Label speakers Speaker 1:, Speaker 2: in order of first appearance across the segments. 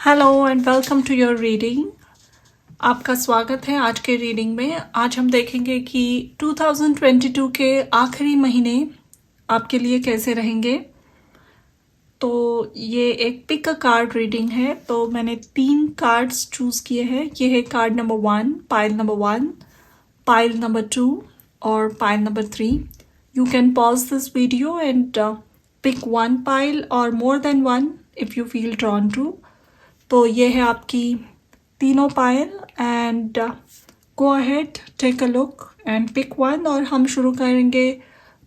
Speaker 1: Hello and welcome to your reading. आपका स्वागत है आज के रीडिंग में। आज हम देखेंगे कि 2022 के आखिरी महीने आपके लिए कैसे रहेंगे। तो ये एक पिक अ कार्ड रीडिंग है। तो मैंने 3 कार्ड्स चूज़ किए हैं। ये है card number 1, pile number 1, pile number 2 और pile number 3। You can pause this video and pick one pile or more than one if you feel drawn to. तो ये है आपकी तीनों pile and go ahead take a look and pick one. और हम शुरू करेंगे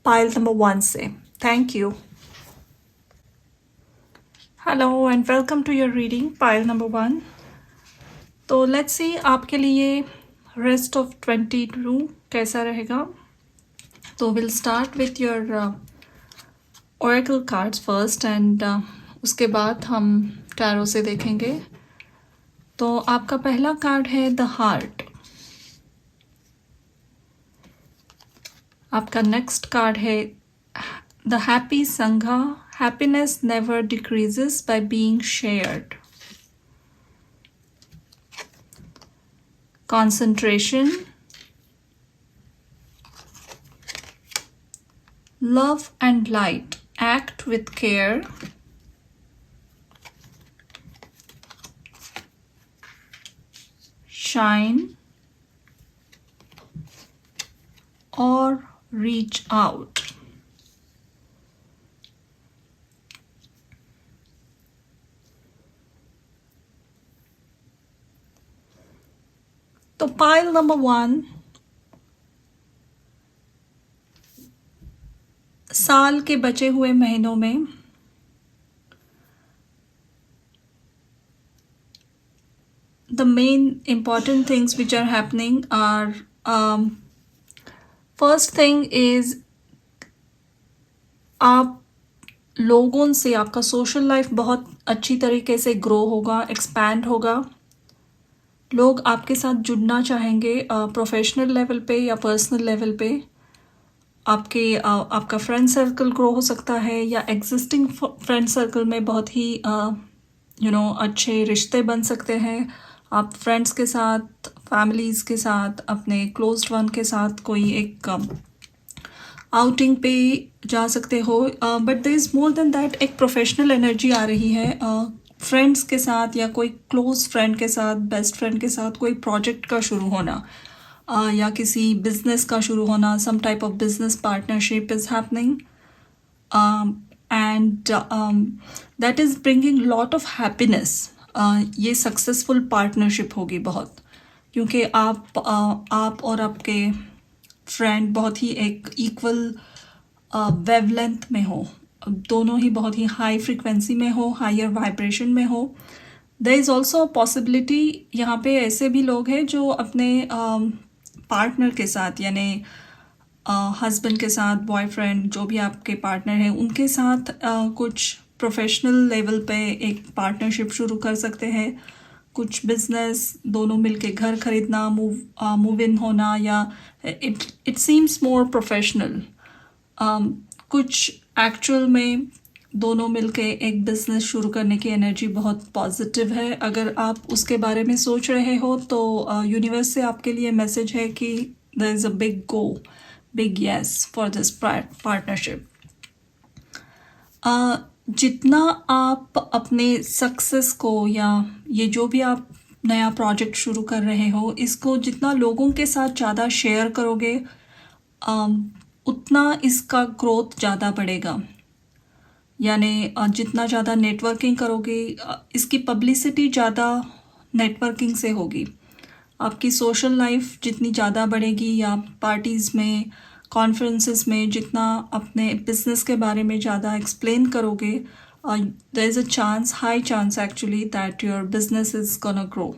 Speaker 1: पायल नंबर 1 से। Thank you. Hello and welcome to your reading pile number 1। तो लेट्स सी आपके लिए रेस्ट ऑफ 22 कैसा रहेगा। तो will start with your Oracle cards first and उसके बाद हम टैरो से देखेंगे। तो आपका पहला कार्ड है द हार्ट। आपका नेक्स्ट कार्ड है द हैप्पी संघा। Happiness never decreases by being shared. Concentration, love and light, act with care, shine और रीच आउट। तो पाइल नंबर 1, साल के बचे हुए महीनों में the main important things which are happening are first thing is आप लोगों से आपका सोशल लाइफ बहुत अच्छी तरीके से ग्रो होगा, एक्सपैंड होगा। लोग आपके साथ जुड़ना चाहेंगे प्रोफेशनल लेवल पे या पर्सनल लेवल पे। आपका फ्रेंड सर्कल ग्रो हो सकता है या एग्जिस्टिंग फ्रेंड सर्कल में बहुत ही अच्छे रिश्ते बन सकते हैं। आप फ्रेंड्स के साथ, फैमिलीज़ के साथ, अपने क्लोज्ड वन के साथ कोई एक आउटिंग पे जा सकते हो। But there is more than that, एक प्रोफेशनल एनर्जी आ रही है फ्रेंड्स के साथ या कोई क्लोज फ्रेंड के साथ, बेस्ट फ्रेंड के साथ कोई प्रोजेक्ट का शुरू होना या किसी बिजनेस का शुरू होना। Some type of business partnership is happening and that is bringing lot of happiness. ये सक्सेसफुल पार्टनरशिप होगी बहुत, क्योंकि आप और आपके फ्रेंड बहुत ही एक इक्वल वेवलेंथ में हो, दोनों ही बहुत ही हाई फ्रीक्वेंसी में हो, हायर वाइब्रेशन में हो। देयर इज़ ऑल्सो पॉसिबिलिटी यहाँ पे ऐसे भी लोग हैं जो अपने पार्टनर के साथ, यानी हस्बैंड के साथ, बॉयफ्रेंड, जो भी आपके पार्टनर हैं उनके साथ कुछ प्रोफेशनल लेवल पे एक पार्टनरशिप शुरू कर सकते हैं। कुछ बिजनेस, दोनों मिलके घर खरीदना, मूव इन होना, या इट सीम्स मोर प्रोफेशनल। कुछ एक्चुअल में दोनों मिलके एक बिजनेस शुरू करने की एनर्जी बहुत पॉजिटिव है। अगर आप उसके बारे में सोच रहे हो तो यूनिवर्स से आपके लिए मैसेज है कि there is a big go, big yes for this partnership. जितना आप अपने सक्सेस को या ये जो भी आप नया प्रोजेक्ट शुरू कर रहे हो, इसको जितना लोगों के साथ ज़्यादा शेयर करोगे उतना इसका ग्रोथ ज़्यादा बढ़ेगा। यानी जितना ज़्यादा नेटवर्किंग करोगे, इसकी पब्लिसिटी ज़्यादा नेटवर्किंग से होगी। आपकी सोशल लाइफ जितनी ज़्यादा बढ़ेगी या पार्टीज़ में, कॉन्फ्रेंसेस में जितना अपने बिजनेस के बारे में ज़्यादा एक्सप्लेन करोगे, there is a chance, high chance actually, that your business is gonna grow.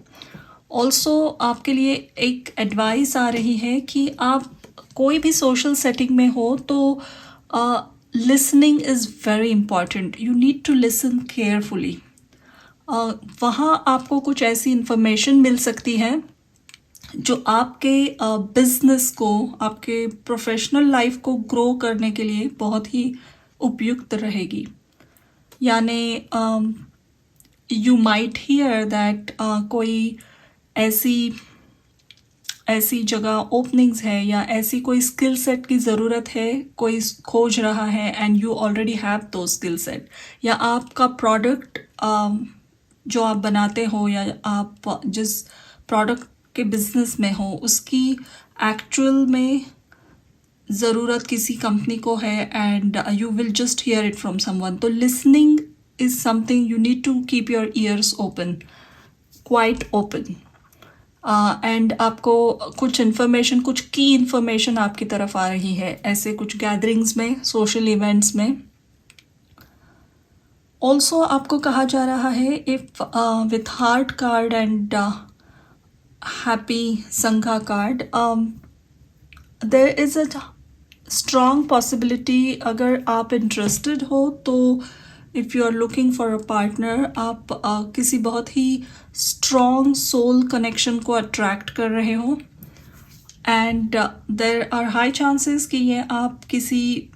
Speaker 1: Also आपके लिए एक एडवाइस आ रही है कि आप कोई भी सोशल सेटिंग में हो तो listening is very important. You need to listen carefully. वहाँ आपको कुछ ऐसी इंफॉर्मेशन मिल सकती है जो आपके बिजनेस को, आपके प्रोफेशनल लाइफ को ग्रो करने के लिए बहुत ही उपयुक्त रहेगी। यानी यू माइट हियर दैट कोई ऐसी ऐसी जगह ओपनिंग्स है या ऐसी कोई स्किल सेट की ज़रूरत है, कोई खोज रहा है एंड यू ऑलरेडी हैव दो स्किल सेट, या आपका प्रोडक्ट जो आप बनाते हो या आप जिस प्रोडक्ट के बिजनेस में हो उसकी एक्चुअल में ज़रूरत किसी कंपनी को है and you will just hear it from someone. तो listening is something you need to keep your ears open, quite open. And आपको कुछ इन्फॉर्मेशन, कुछ की इन्फॉर्मेशन आपकी तरफ आ रही है ऐसे कुछ गैदरिंग्स में, सोशल इवेंट्स में. ऑल्सो आपको कहा जा रहा है if with heart card and happy संघा card, there is a strong possibility, अगर आप इंटरेस्टेड हो तो if you are looking for a partner, आप किसी बहुत ही स्ट्रॉन्ग सोल कनेक्शन को अट्रैक्ट कर रहे हो and there are high chances कि ये आप किसी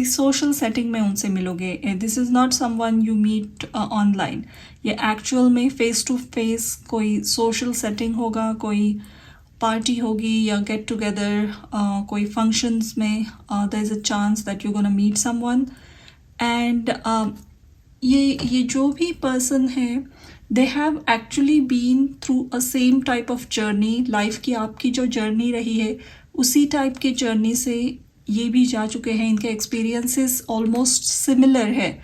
Speaker 1: सोशल सेटिंग में उनसे मिलोगे. This is not someone you meet online, ये एक्चुअल में फेस टू फेस कोई सोशल सेटिंग होगा, कोई पार्टी होगी या गेट टुगेदर, कोई फंक्शंस में there is a chance that you gonna meet someone. And ये जो भी पर्सन है, they have actually been through a same type of journey. Life की आपकी जो जर्नी रही है उसी टाइप की जर्नी से ये भी जा चुके हैं. इनके एक्सपीरियंसेस ऑलमोस्ट सिमिलर है,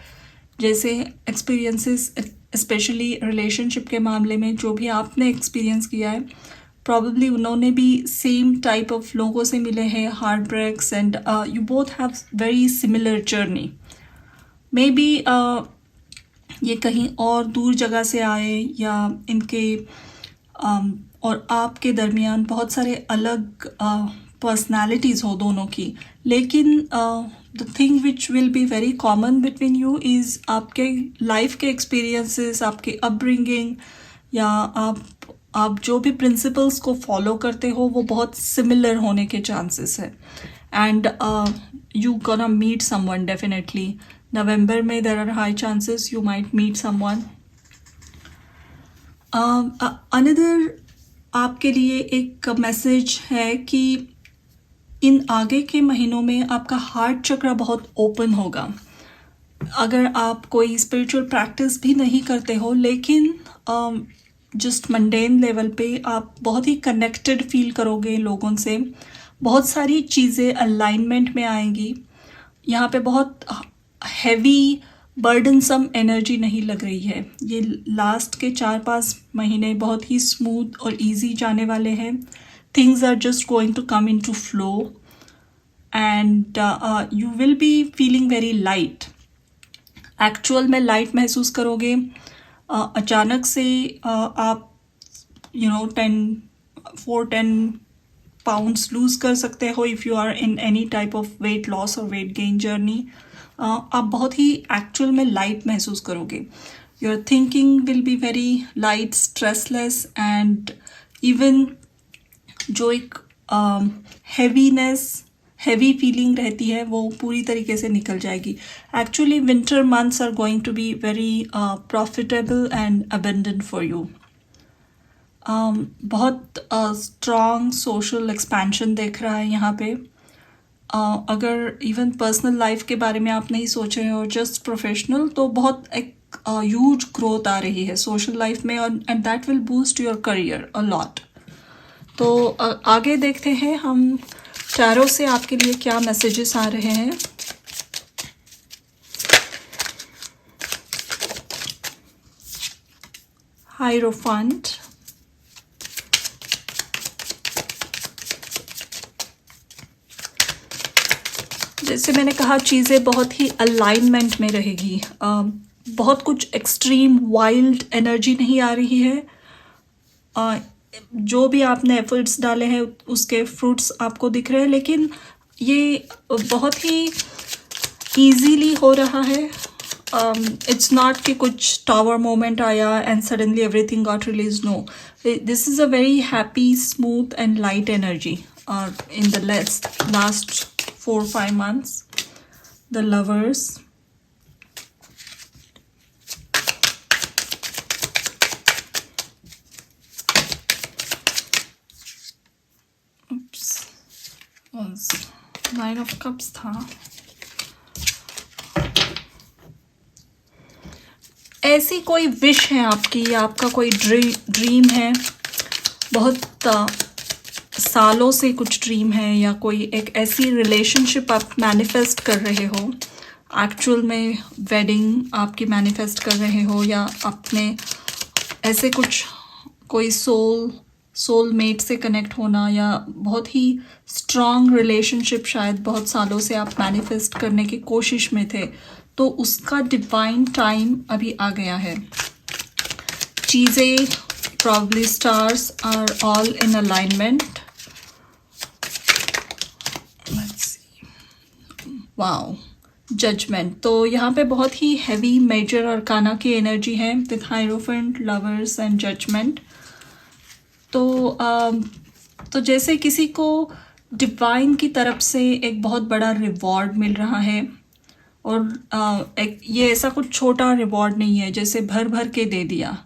Speaker 1: जैसे एक्सपीरियंसेस स्पेशली रिलेशनशिप के मामले में जो भी आपने एक्सपीरियंस किया है, प्रॉबली उन्होंने भी सेम टाइप ऑफ लोगों से मिले हैं, heart breaks, and you both have very similar journey. Maybe ये कहीं और दूर जगह से आए या इनके और आपके दरमियान बहुत सारे अलग पर्सनालिटीज़ हो दोनों की, लेकिन the thing which will be very common between you is आपके लाइफ के एक्सपीरियंसेस, आपके अपब्रिंगिंग, या आप जो भी प्रिंसिपल्स को फॉलो करते हो वो बहुत सिमिलर होने के चांसेस है. And you gonna meet someone definitely. नवंबर में there are high chances you might meet someone. Another आपके लिए एक मैसेज है कि इन आगे के महीनों में आपका हार्ट चक्र बहुत ओपन होगा. अगर आप कोई स्पिरिचुअल प्रैक्टिस भी नहीं करते हो, लेकिन जस्ट मंडेन लेवल पे आप बहुत ही कनेक्टेड फील करोगे लोगों से, बहुत सारी चीज़ें अलाइनमेंट में आएंगी. यहाँ पे बहुत हैवी बर्डनसम एनर्जी नहीं लग रही है. ये लास्ट के 4-5 महीने बहुत ही स्मूथ और इजी जाने वाले हैं. Things are just going to come in to flow and you will be feeling very light. Actual में लाइट महसूस करोगे. अचानक से आप 4-10 पाउंड्स लूज़ कर सकते हो if you are in any type of weight loss और वेट गेन जर्नी. आप बहुत ही एक्चुअल में लाइट महसूस करोगे. Your thinking will be very light, stressless, and even जो एक हैवी फीलिंग रहती है वो पूरी तरीके से निकल जाएगी. Actually winter months are going to be very profitable and abundant for you. बहुत स्ट्रॉन्ग सोशल एक्सपेंशन देख रहा है यहाँ पे. अगर इवन पर्सनल लाइफ के बारे में आप नहीं सोच रहे हो, जस्ट प्रोफेशनल, तो बहुत एक ह्यूज ग्रोथ आ रही है सोशल लाइफ में, and that will boost your career a lot. तो आगे देखते हैं हम टैरो से आपके लिए क्या मैसेजेस आ रहे हैं. हायरोफेंट, जैसे मैंने कहा, चीज़ें बहुत ही अलाइनमेंट में रहेगी. बहुत कुछ एक्सट्रीम वाइल्ड एनर्जी नहीं आ रही है. जो भी आपने एफर्ट्स डाले हैं उसके फ्रूट्स आपको दिख रहे हैं, लेकिन ये बहुत ही ईजीली हो रहा है. इट्स नॉट कि कुछ टावर मोमेंट आया and suddenly everything got release. No, this is a very happy, smooth and light energy in the last 4-5 months. The Lovers, nine of cups था। ऐसी कोई विश है आपकी या आपका कोई ड्रीम है, बहुत सालों से कुछ ड्रीम है, या कोई एक ऐसी रिलेशनशिप आप मैनिफेस्ट कर रहे हो, एक्चुअल में वेडिंग आपकी मैनिफेस्ट कर रहे हो, या अपने ऐसे कुछ कोई सोलमेट से कनेक्ट होना, या बहुत ही स्ट्रॉन्ग रिलेशनशिप शायद बहुत सालों से आप मैनिफेस्ट करने की कोशिश में थे, तो उसका डिवाइन टाइम अभी आ गया है। चीज़ें probably stars are all in alignment. Let's see. Wow. Judgement, तो यहाँ पे बहुत ही हैवी मेजर अरकाना की एनर्जी है with hierophant, lovers and judgement. तो जैसे किसी को डिवाइन की तरफ से एक बहुत बड़ा रिवॉर्ड मिल रहा है, और ये ऐसा कुछ छोटा रिवॉर्ड नहीं है जैसे भर भर के दे दिया,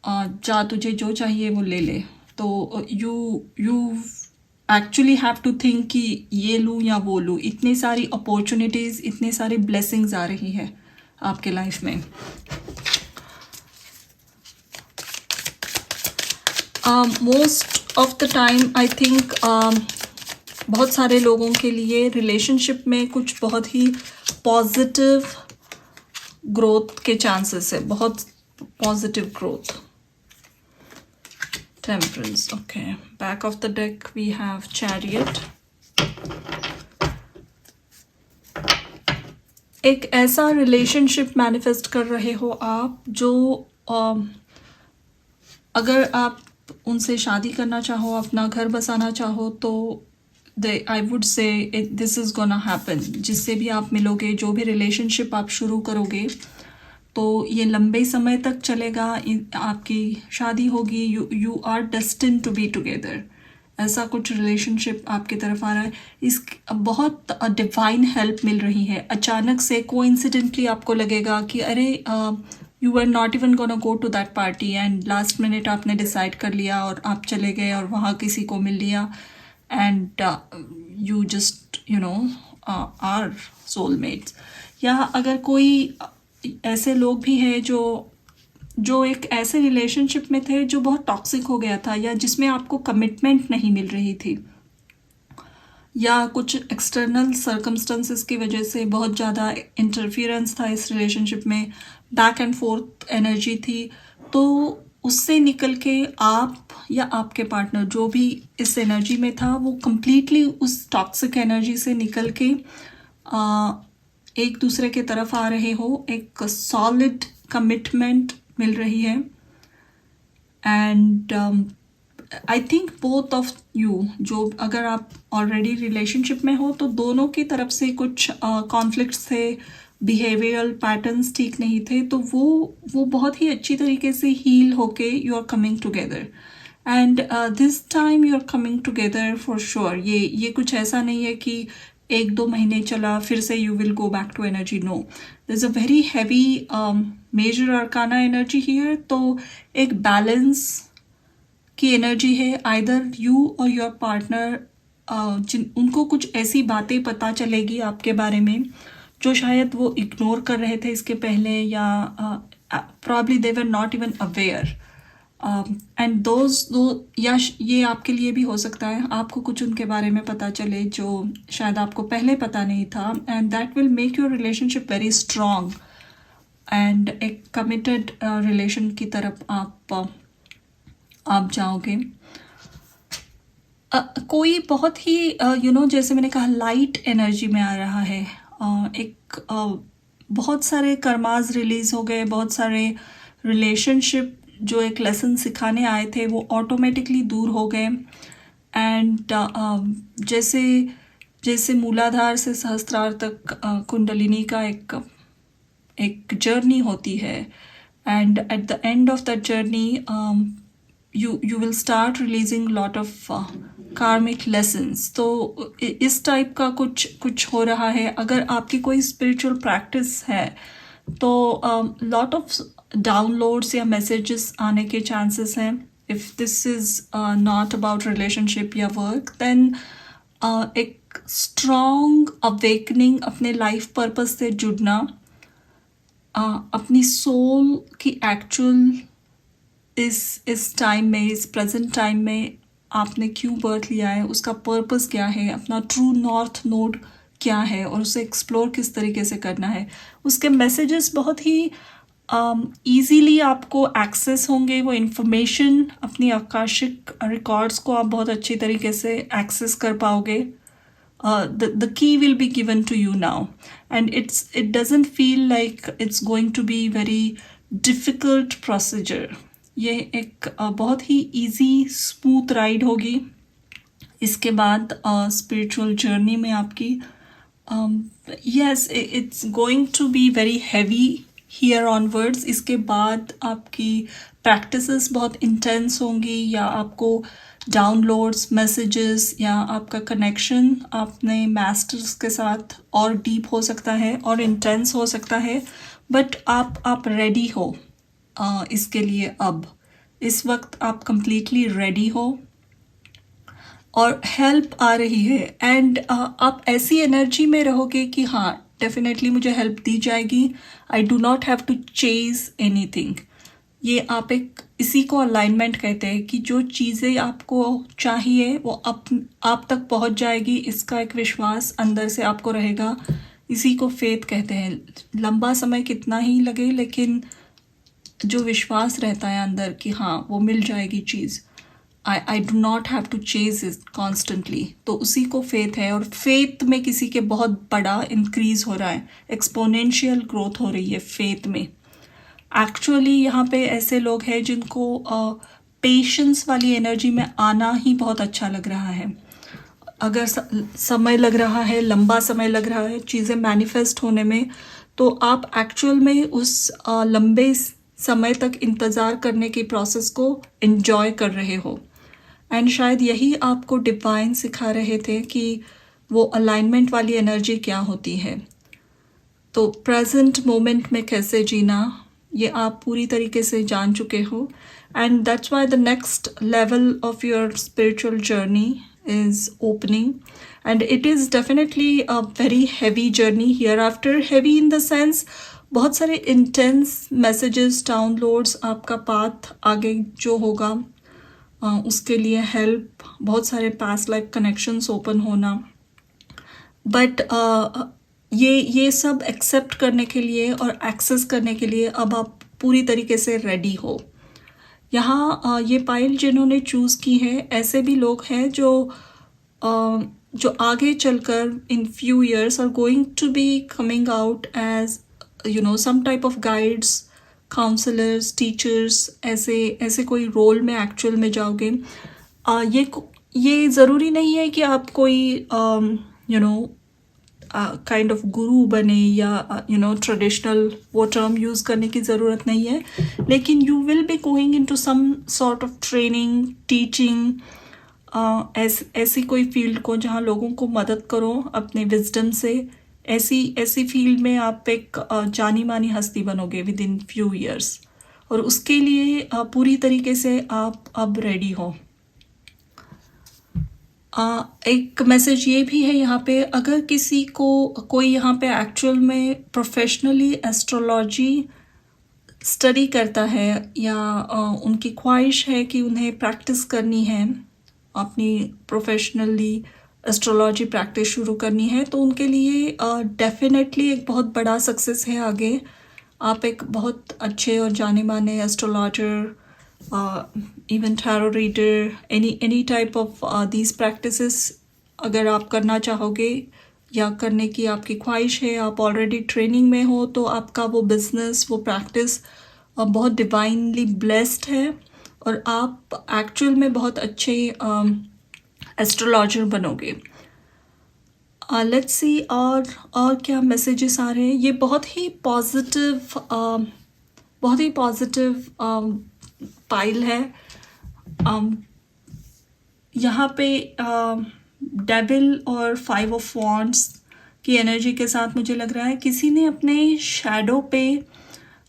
Speaker 1: जा तुझे जो चाहिए वो ले ले। तो you actually have to think कि ये लूँ या वो लूँ। इतनी सारी अपॉर्चुनिटीज़, इतनी सारी ब्लेसिंग्स आ रही है आपके लाइफ में। Most of the time I think बहुत सारे लोगों के लिए रिलेशनशिप में कुछ बहुत ही पॉजिटिव ग्रोथ के चांसेस है, बहुत positive growth. Temperance, okay. Back of the deck we have Chariot. एक ऐसा रिलेशनशिप मैनिफेस्ट कर रहे हो आप जो अगर आप उनसे शादी करना चाहो, अपना घर बसाना चाहो, तो I would say this is gonna happen. जिससे भी आप मिलोगे, जो भी रिलेशनशिप आप शुरू करोगे, तो ये लंबे समय तक चलेगा, आपकी शादी होगी, you are destined to be together. ऐसा कुछ रिलेशनशिप आपकी तरफ आ रहा है। इस बहुत डिवाइन हेल्प मिल रही है। अचानक से कोइंसिडेंटली आपको लगेगा कि अरे you are not even gonna go to that party, and last minute आपने डिसाइड कर लिया और आप चले गए और वहाँ किसी को मिल लिया, and you just are soulmates. या अगर कोई ऐसे लोग भी हैं जो एक ऐसे रिलेशनशिप में थे जो बहुत टॉक्सिक हो गया था, या जिसमें आपको कमिटमेंट नहीं मिल रही थी, या कुछ एक्सटर्नल सर्कमस्टेंसेस की वजह से बहुत ज़्यादा इंटरफियरेंस था इस रिलेशनशिप में, बैक एंड फोर्थ एनर्जी थी। तो उससे निकल के आप या आपके पार्टनर जो भी इस एनर्जी में था, वो कम्प्लीटली उस टॉक्सिक एनर्जी से निकल के एक दूसरे के तरफ आ रहे हो। एक सॉलिड कमिटमेंट मिल रही है, and I think both of you, जो अगर आप ऑलरेडी रिलेशनशिप में हो, तो दोनों की तरफ से कुछ कॉन्फ्लिक्ट्स थे, बिहेवियरल पैटर्न्स ठीक नहीं थे, तो वो बहुत ही अच्छी तरीके से हील होके you are coming together, and this time you are coming together for sure. ये कुछ ऐसा नहीं है कि 1-2 महीने चला फिर से you will go back to energy, no, there is a very heavy major arcana energy here. तो एक बैलेंस की एनर्जी है। आइदर यू और योर पार्टनर, उनको कुछ ऐसी बातें पता चलेगी आपके बारे में जो शायद वो इग्नोर कर रहे थे इसके पहले, या probably they were not even aware, and दो या ये आपके लिए भी हो सकता है, आपको कुछ उनके बारे में पता चले जो शायद आपको पहले पता नहीं था, and that will make your relationship very strong, and एक कमिटेड रिलेशन की तरफ आप जाओगे। कोई बहुत ही जैसे मैंने कहा लाइट एनर्जी में आ रहा है। बहुत सारे कर्मास रिलीज़ हो गए, बहुत सारे रिलेशनशिप जो एक लेसन सिखाने आए थे वो ऑटोमेटिकली दूर हो गए, एंड जैसे मूलाधार से सहस्त्रार तक कुंडलिनी का एक जर्नी होती है, and eight the end of that journey you will start releasing lot of karmic lessons। तो इस टाइप का कुछ हो रहा है। अगर आपकी कोई स्पिरिचुअल प्रैक्टिस है तो लॉट ऑफ डाउनलोड्स या मैसेजेस आने के चांसेस हैं। If this is not about relationship या वर्क, देन एक स्ट्रॉन्ग अवेकनिंग, अपने लाइफ पर्पस से जुड़ना, अपनी सोल की एक्चुअल इस टाइम में, इस प्रेजेंट टाइम में आपने क्यों बर्थ लिया है, उसका पर्पस क्या है, अपना ट्रू नॉर्थ नोड क्या है और उसे एक्सप्लोर किस तरीके से करना है। उसके मैसेजेस बहुत ही ईजीली आपको एक्सेस होंगे। वो इन्फॉर्मेशन, अपनी आकाशिक रिकॉर्ड्स को आप बहुत अच्छी तरीके से एक्सेस कर पाओगे। The key will be given to you now, and it doesn't feel like it's going to be very difficult procedure. ये एक बहुत ही इजी स्मूथ राइड होगी। इसके बाद स्पिरिचुअल जर्नी में आपकी yes it's going to be very heavy here onwards. इसके बाद आपकी प्रैक्टिसेस बहुत इंटेंस होंगी, या आपको डाउनलोड्स, मैसेजेस, या आपका कनेक्शन अपने मास्टर्स के साथ और डीप हो सकता है और इंटेंस हो सकता है। बट आप रेडी हो इसके लिए। अब इस वक्त आप कंप्लीटली रेडी हो और हेल्प आ रही है, एंड आप ऐसी एनर्जी में रहोगे कि हाँ डेफिनेटली मुझे हेल्प दी जाएगी। I do not have to chase anything. ये आप एक इसी को अलाइनमेंट कहते हैं कि जो चीज़ें आपको चाहिए वो आप तक पहुंच जाएगी। इसका एक विश्वास अंदर से आपको रहेगा। इसी को फेथ कहते हैं। लंबा समय कितना ही लगे, लेकिन जो विश्वास रहता है अंदर कि हाँ वो मिल जाएगी चीज़, I do not have to chase it constantly, तो उसी को फेथ है। और फेथ में किसी के बहुत बड़ा इंक्रीज हो रहा है, एक्सपोनेंशियल ग्रोथ हो रही है फेथ में। एक्चुअली यहाँ पे ऐसे लोग हैं जिनको पेशेंस वाली एनर्जी में आना ही बहुत अच्छा लग रहा है। अगर समय लग रहा है, लंबा समय लग रहा है चीज़ें मैनिफेस्ट होने में, तो आप एक्चुअल में उस लंबे समय तक इंतज़ार करने की प्रोसेस को एंजॉय कर रहे हो। एंड शायद यही आपको डिवाइन सिखा रहे थे कि वो अलाइनमेंट वाली एनर्जी क्या होती है। तो प्रेजेंट मोमेंट में कैसे जीना, ये आप पूरी तरीके से जान चुके हो। And that's why the next level of your spiritual journey is opening, and it is definitely a very heavy journey here after. Heavy in the sense बहुत सारे इंटेंस मैसेजेस, डाउनलोड्स, आपका पाथ आगे जो होगा उसके लिए हेल्प, बहुत सारे पास्ट लाइफ कनेक्शंस ओपन होना। बट ये सब एक्सेप्ट करने के लिए और एक्सेस करने के लिए अब आप पूरी तरीके से रेडी हो। यहाँ ये पाइल जिन्होंने चूज़ की है, ऐसे भी लोग हैं जो आगे चलकर in few years are going to be coming out as some type of guides, counsellors, teachers, ऐसे कोई रोल में एक्चुअल में जाओगे। ये ज़रूरी नहीं है कि आप कोई काइंड ऑफ गुरु बने या ट्रेडिशनल वो टर्म यूज़ करने की ज़रूरत नहीं है, लेकिन you will be going into some sort of training, teaching, ऐसी कोई फील्ड को जहाँ लोगों को मदद करो अपने विजडम से। ऐसी फील्ड में आप एक जानी मानी हस्ती बनोगे विद इन फ्यू ईयर्स, और उसके लिए पूरी तरीके से आप अब रेडी हो। एक मैसेज ये भी है यहाँ पे, अगर किसी को कोई यहाँ पे एक्चुअल में प्रोफेशनली एस्ट्रोलॉजी स्टडी करता है, या उनकी ख्वाहिश है कि उन्हें प्रैक्टिस करनी है, अपनी प्रोफेशनली एस्ट्रोलॉजी प्रैक्टिस शुरू करनी है, तो उनके लिए डेफिनेटली एक बहुत बड़ा सक्सेस है आगे। आप एक बहुत अच्छे और जाने माने astrologer, even tarot reader, any type of these practices अगर आप करना चाहोगे या करने की आपकी ख्वाहिश है, आप ऑलरेडी ट्रेनिंग में हो, तो आपका वो बिजनेस, वो प्रैक्टिस बहुत डिवाइनली ब्लेस्ड है, और आप एक्चुअल में बहुत अच्छे एस्ट्रोलॉजर बनोगे। लेट्स सी और क्या मैसेजेस आ रहे हैं। ये बहुत ही पॉजिटिव पाइल है। यहाँ पे डेविल और 5 ऑफ वॉन्ड्स की एनर्जी के साथ मुझे लग रहा है किसी ने अपने शैडो पे,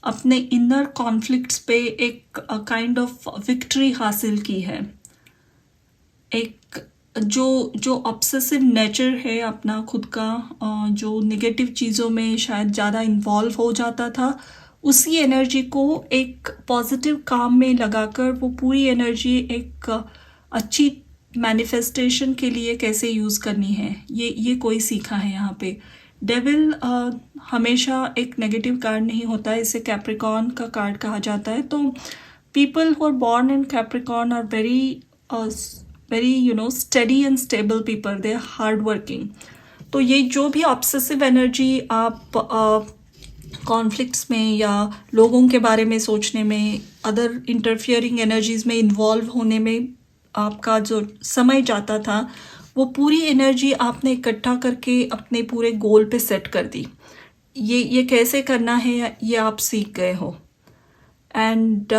Speaker 1: अपने इनर कॉन्फ्लिक्ट्स पे एक काइंड ऑफ विक्ट्री हासिल की है। एक जो जो ऑब्सेसिव नेचर है अपना खुद का, जो नेगेटिव चीज़ों में शायद ज़्यादा इन्वॉल्व हो जाता था, उसी एनर्जी को एक पॉजिटिव काम में लगाकर वो पूरी एनर्जी एक अच्छी मैनिफेस्टेशन के लिए कैसे यूज़ करनी है, ये कोई सीखा है यहाँ पे। डेविल हमेशा एक नेगेटिव कार्ड नहीं होता है, इसे कैप्रिकॉर्न का कार्ड कहा जाता है। तो people who are born in Capricorn are very steady and stable people, they are hard working. तो ये जो भी ऑब्सेसिव एनर्जी आप कॉन्फ्लिक्ट्स में या लोगों के बारे में सोचने में, अदर इंटरफियरिंग एनर्जीज में इन्वॉल्व होने में आपका जो समय जाता था, वो पूरी एनर्जी आपने इकट्ठा करके अपने पूरे गोल पे सेट कर दी। ये कैसे करना है ये आप सीख गए हो, एंड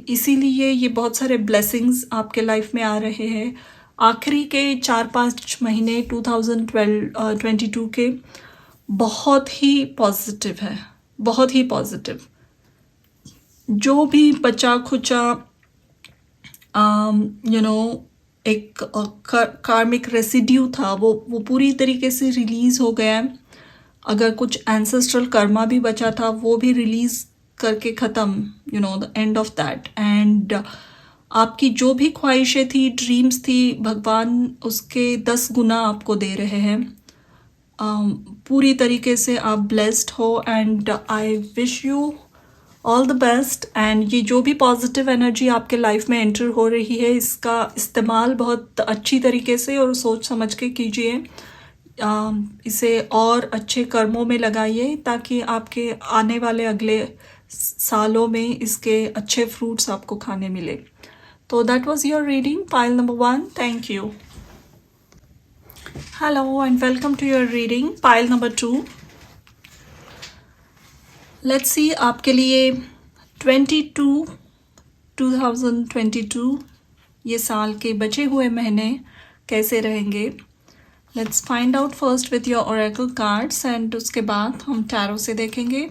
Speaker 1: इसीलिए ये बहुत सारे ब्लेसिंग्स आपके लाइफ में आ रहे हैं। आखिरी के 4-5 महीने 2022 के बहुत ही पॉजिटिव है, बहुत ही पॉजिटिव। जो भी बचा खुचा एक कार्मिक रेसिड्यू था वो पूरी तरीके से रिलीज़ हो गया है। अगर कुछ एंसेस्ट्रल कर्मा भी बचा था वो भी रिलीज़ करके ख़त्म, the end of that. And आपकी जो भी ख्वाहिशें थी, ड्रीम्स थी, भगवान उसके 10 गुना आपको दे रहे हैं। पूरी तरीके से आप ब्लेस्ड हो, and I wish you all the best. And ये जो भी पॉजिटिव एनर्जी आपके लाइफ में एंटर हो रही है, इसका इस्तेमाल बहुत अच्छी तरीके से और सोच समझ के कीजिए। इसे और अच्छे कर्मों में लगाइए ताकि आपके आने वाले अगले सालों में इसके अच्छे फ्रूट्स आपको खाने मिले। तो that was your reading, pile number 1। Thank you. Hello and welcome to your reading, pile number 2। Let's see आपके लिए 2022 ये साल के बचे हुए महीने कैसे रहेंगे। Let's find out first with your Oracle cards, and उसके बाद हम टैरो से देखेंगे।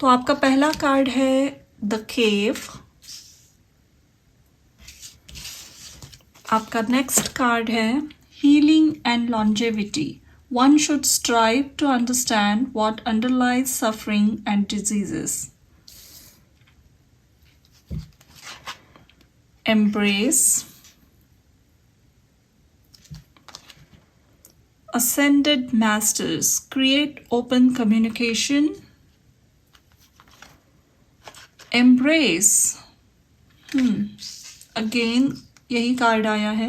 Speaker 1: तो आपका पहला कार्ड है द केव। आपका नेक्स्ट कार्ड है healing and longevity. One should strive to understand what underlies suffering and diseases. Embrace. Ascended Masters. Create open communication. Embrace. Again, यही कार्ड आया है।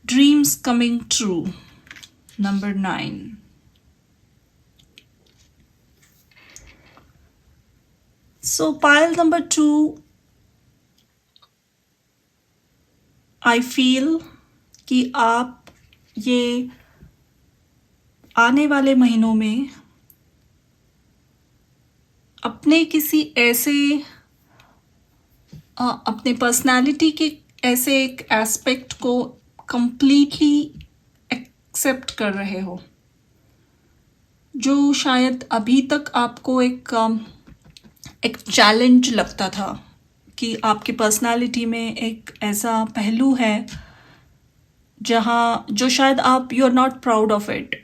Speaker 1: Dreams coming true, number 9. So pile number 2, I feel कि आप ये आने वाले महीनों में अपने किसी ऐसे अपने पर्सनालिटी के ऐसे एक एस्पेक्ट को कंप्लीटली एक्सेप्ट कर रहे हो, जो शायद अभी तक आपको एक चैलेंज लगता था कि आपकी पर्सनालिटी में एक ऐसा पहलू है जो शायद आप you are not proud of it,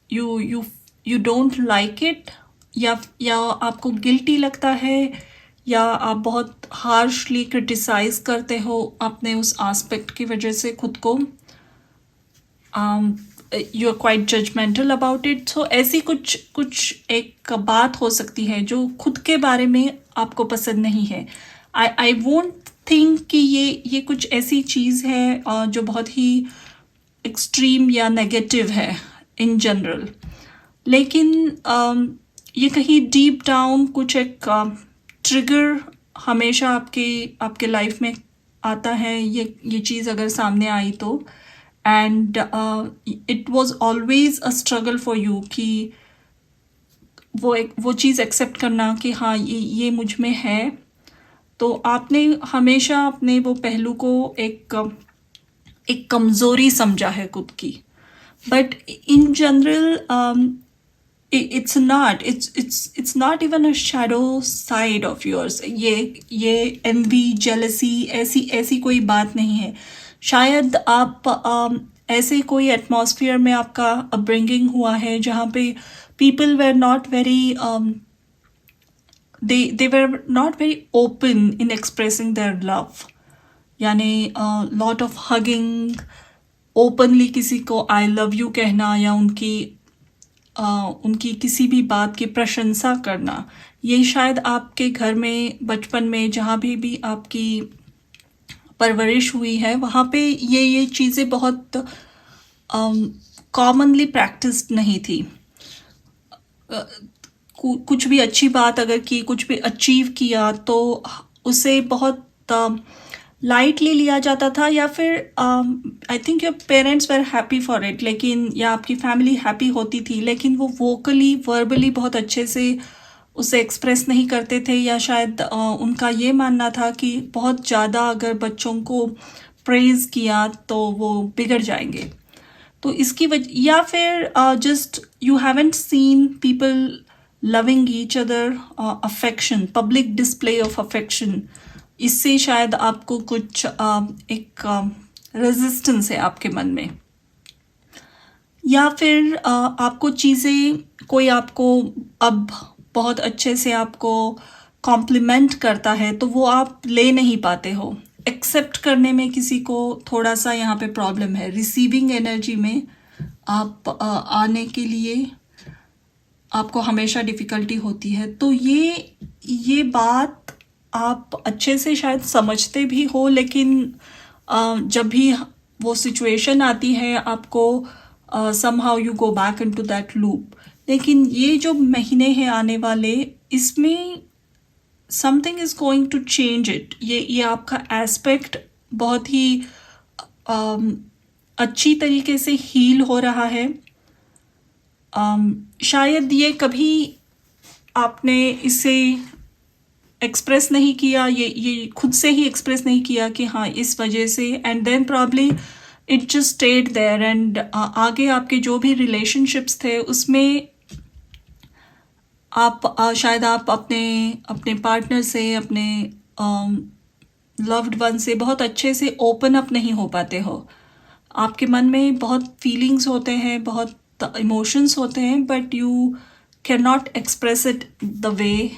Speaker 1: you don't like it, या आपको गिल्टी लगता है, या आप बहुत हार्शली क्रिटिसाइज करते हो अपने उस एस्पेक्ट की वजह से खुद को, you are quite judgmental about it. So ऐसी कुछ एक बात हो सकती है जो खुद के बारे में आपको पसंद नहीं है। आई वोंट थिंक कि ये कुछ ऐसी चीज़ है जो बहुत ही एक्सट्रीम या नेगेटिव है इन जनरल, लेकिन ये कहीं डीप डाउन कुछ एक ट्रिगर हमेशा आपके लाइफ में आता है। ये चीज़ अगर सामने आई तो, and it was always a struggle for you कि वो चीज़ एक्सेप्ट करना कि हाँ ये मुझ में है। तो आपने हमेशा अपने वो पहलू को एक कमज़ोरी समझा है खुद की, but in general it's not even a shadow side of yours. ये envy, jealousy ऐसी ऐसी कोई बात नहीं है. शायद आप ऐसे कोई एटमॉस्फेयर में आपका अपब्रिंगिंग हुआ है जहाँ पे people were not very they were not very open in expressing their love. यानी lot of hugging, openly किसी को I love you कहना या उनकी किसी भी बात की प्रशंसा करना, ये शायद आपके घर में बचपन में जहाँ भी आपकी परवरिश हुई है वहाँ पे ये चीज़ें बहुत कॉमनली प्रैक्टिस्ड नहीं थी. कुछ भी अच्छी बात अगर की, कुछ भी अचीव किया तो उसे बहुत लाइटली लिया जाता था, या फिर I think your parents were happy for it, लेकिन या आपकी फैमिली हैप्पी होती थी, लेकिन वो वोकली वर्बली बहुत अच्छे से उसे एक्सप्रेस नहीं करते थे, या शायद उनका ये मानना था कि बहुत ज़्यादा अगर बच्चों को प्रेज़ किया तो वो बिगड़ जाएंगे. तो इसकी वजह, या फिर just you haven't seen people loving each other, affection, public display of affection, इससे शायद आपको कुछ एक रेजिस्टेंस है आपके मन में. या फिर आपको चीज़ें, कोई आपको अब बहुत अच्छे से आपको कॉम्प्लीमेंट करता है तो वो आप ले नहीं पाते हो. एक्सेप्ट करने में किसी को थोड़ा सा यहाँ पे प्रॉब्लम है. रिसीविंग एनर्जी में आप आने के लिए आपको हमेशा डिफ़िकल्टी होती है. तो ये बात आप अच्छे से शायद समझते भी हो, लेकिन जब भी वो सिचुएशन आती है आपको somehow you go back into that loop. लेकिन ये जो महीने हैं आने वाले, इसमें something is going to change it. ये आपका एस्पेक्ट बहुत ही अच्छी तरीके से हील हो रहा है. शायद ये कभी आपने इसे एक्सप्रेस नहीं किया, ये खुद से ही एक्सप्रेस नहीं किया कि हाँ इस वजह से, and then probably it just stayed there. And आगे आपके जो भी रिलेशनशिप्स थे उसमें आप शायद आप अपने पार्टनर से, अपने लव्ड वन से बहुत अच्छे से ओपन अप नहीं हो पाते हो. आपके मन में बहुत फीलिंग्स होते हैं, बहुत इमोशंस होते हैं, but you can not express it the way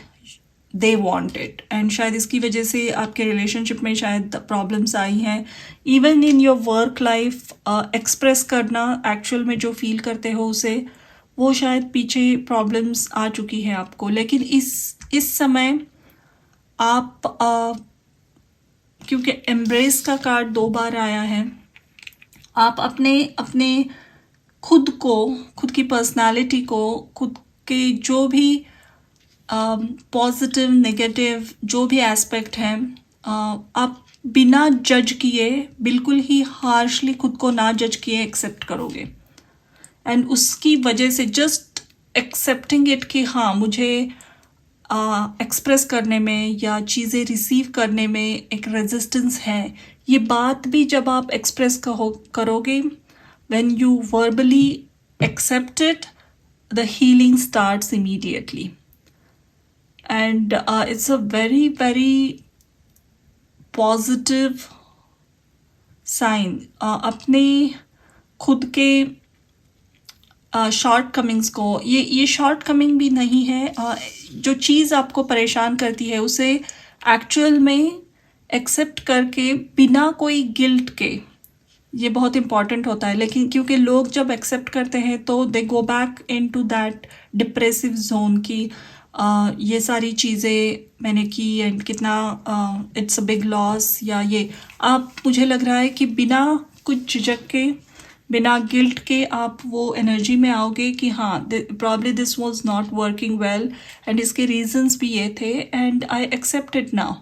Speaker 1: they want it. And शायद इसकी वजह से आपके रिलेशनशिप में शायद प्रॉब्लम्स आई हैं. Even in your work life express करना, एक्चुअल में जो फील करते हो उसे, वो शायद पीछे प्रॉब्लम्स आ चुकी है आपको. लेकिन इस समय आप क्योंकि एम्ब्रेस का कार्ड 2 बार आया है, आप अपने खुद की पर्सनालिटी को, खुद के जो भी पॉजिटिव नेगेटिव जो भी एस्पेक्ट हैं, आप बिना जज किए, बिल्कुल ही हार्शली खुद को ना जज किए एक्सेप्ट करोगे. एंड उसकी वजह से जस्ट एक्सेप्टिंग इट कि हाँ मुझे एक्सप्रेस करने में या चीज़ें रिसीव करने में एक रेजिस्टेंस है, ये बात भी जब आप एक्सप्रेस करोगे, when you verbally accept it, the healing starts immediately. And it's a very very positive sign. अपने खुद के शॉर्ट कमिंग्स को, ये शॉर्ट कमिंग भी नहीं है, जो चीज़ आपको परेशान करती है उसे एक्चुअल में एक्सेप्ट करके बिना कोई गिल्ट के, ये बहुत इम्पॉर्टेंट होता है. लेकिन क्योंकि लोग जब एक्सेप्ट करते हैं तो they go back into that depressive zone की ये सारी चीज़ें मैंने की एंड कितना इट्स अ बिग लॉस, या ये आप, मुझे लग रहा है कि बिना कुछ झिझक के, बिना गिल्ट के आप वो एनर्जी में आओगे कि हाँ probably this was not working well and इसके रीजंस भी ये थे and I accept it now,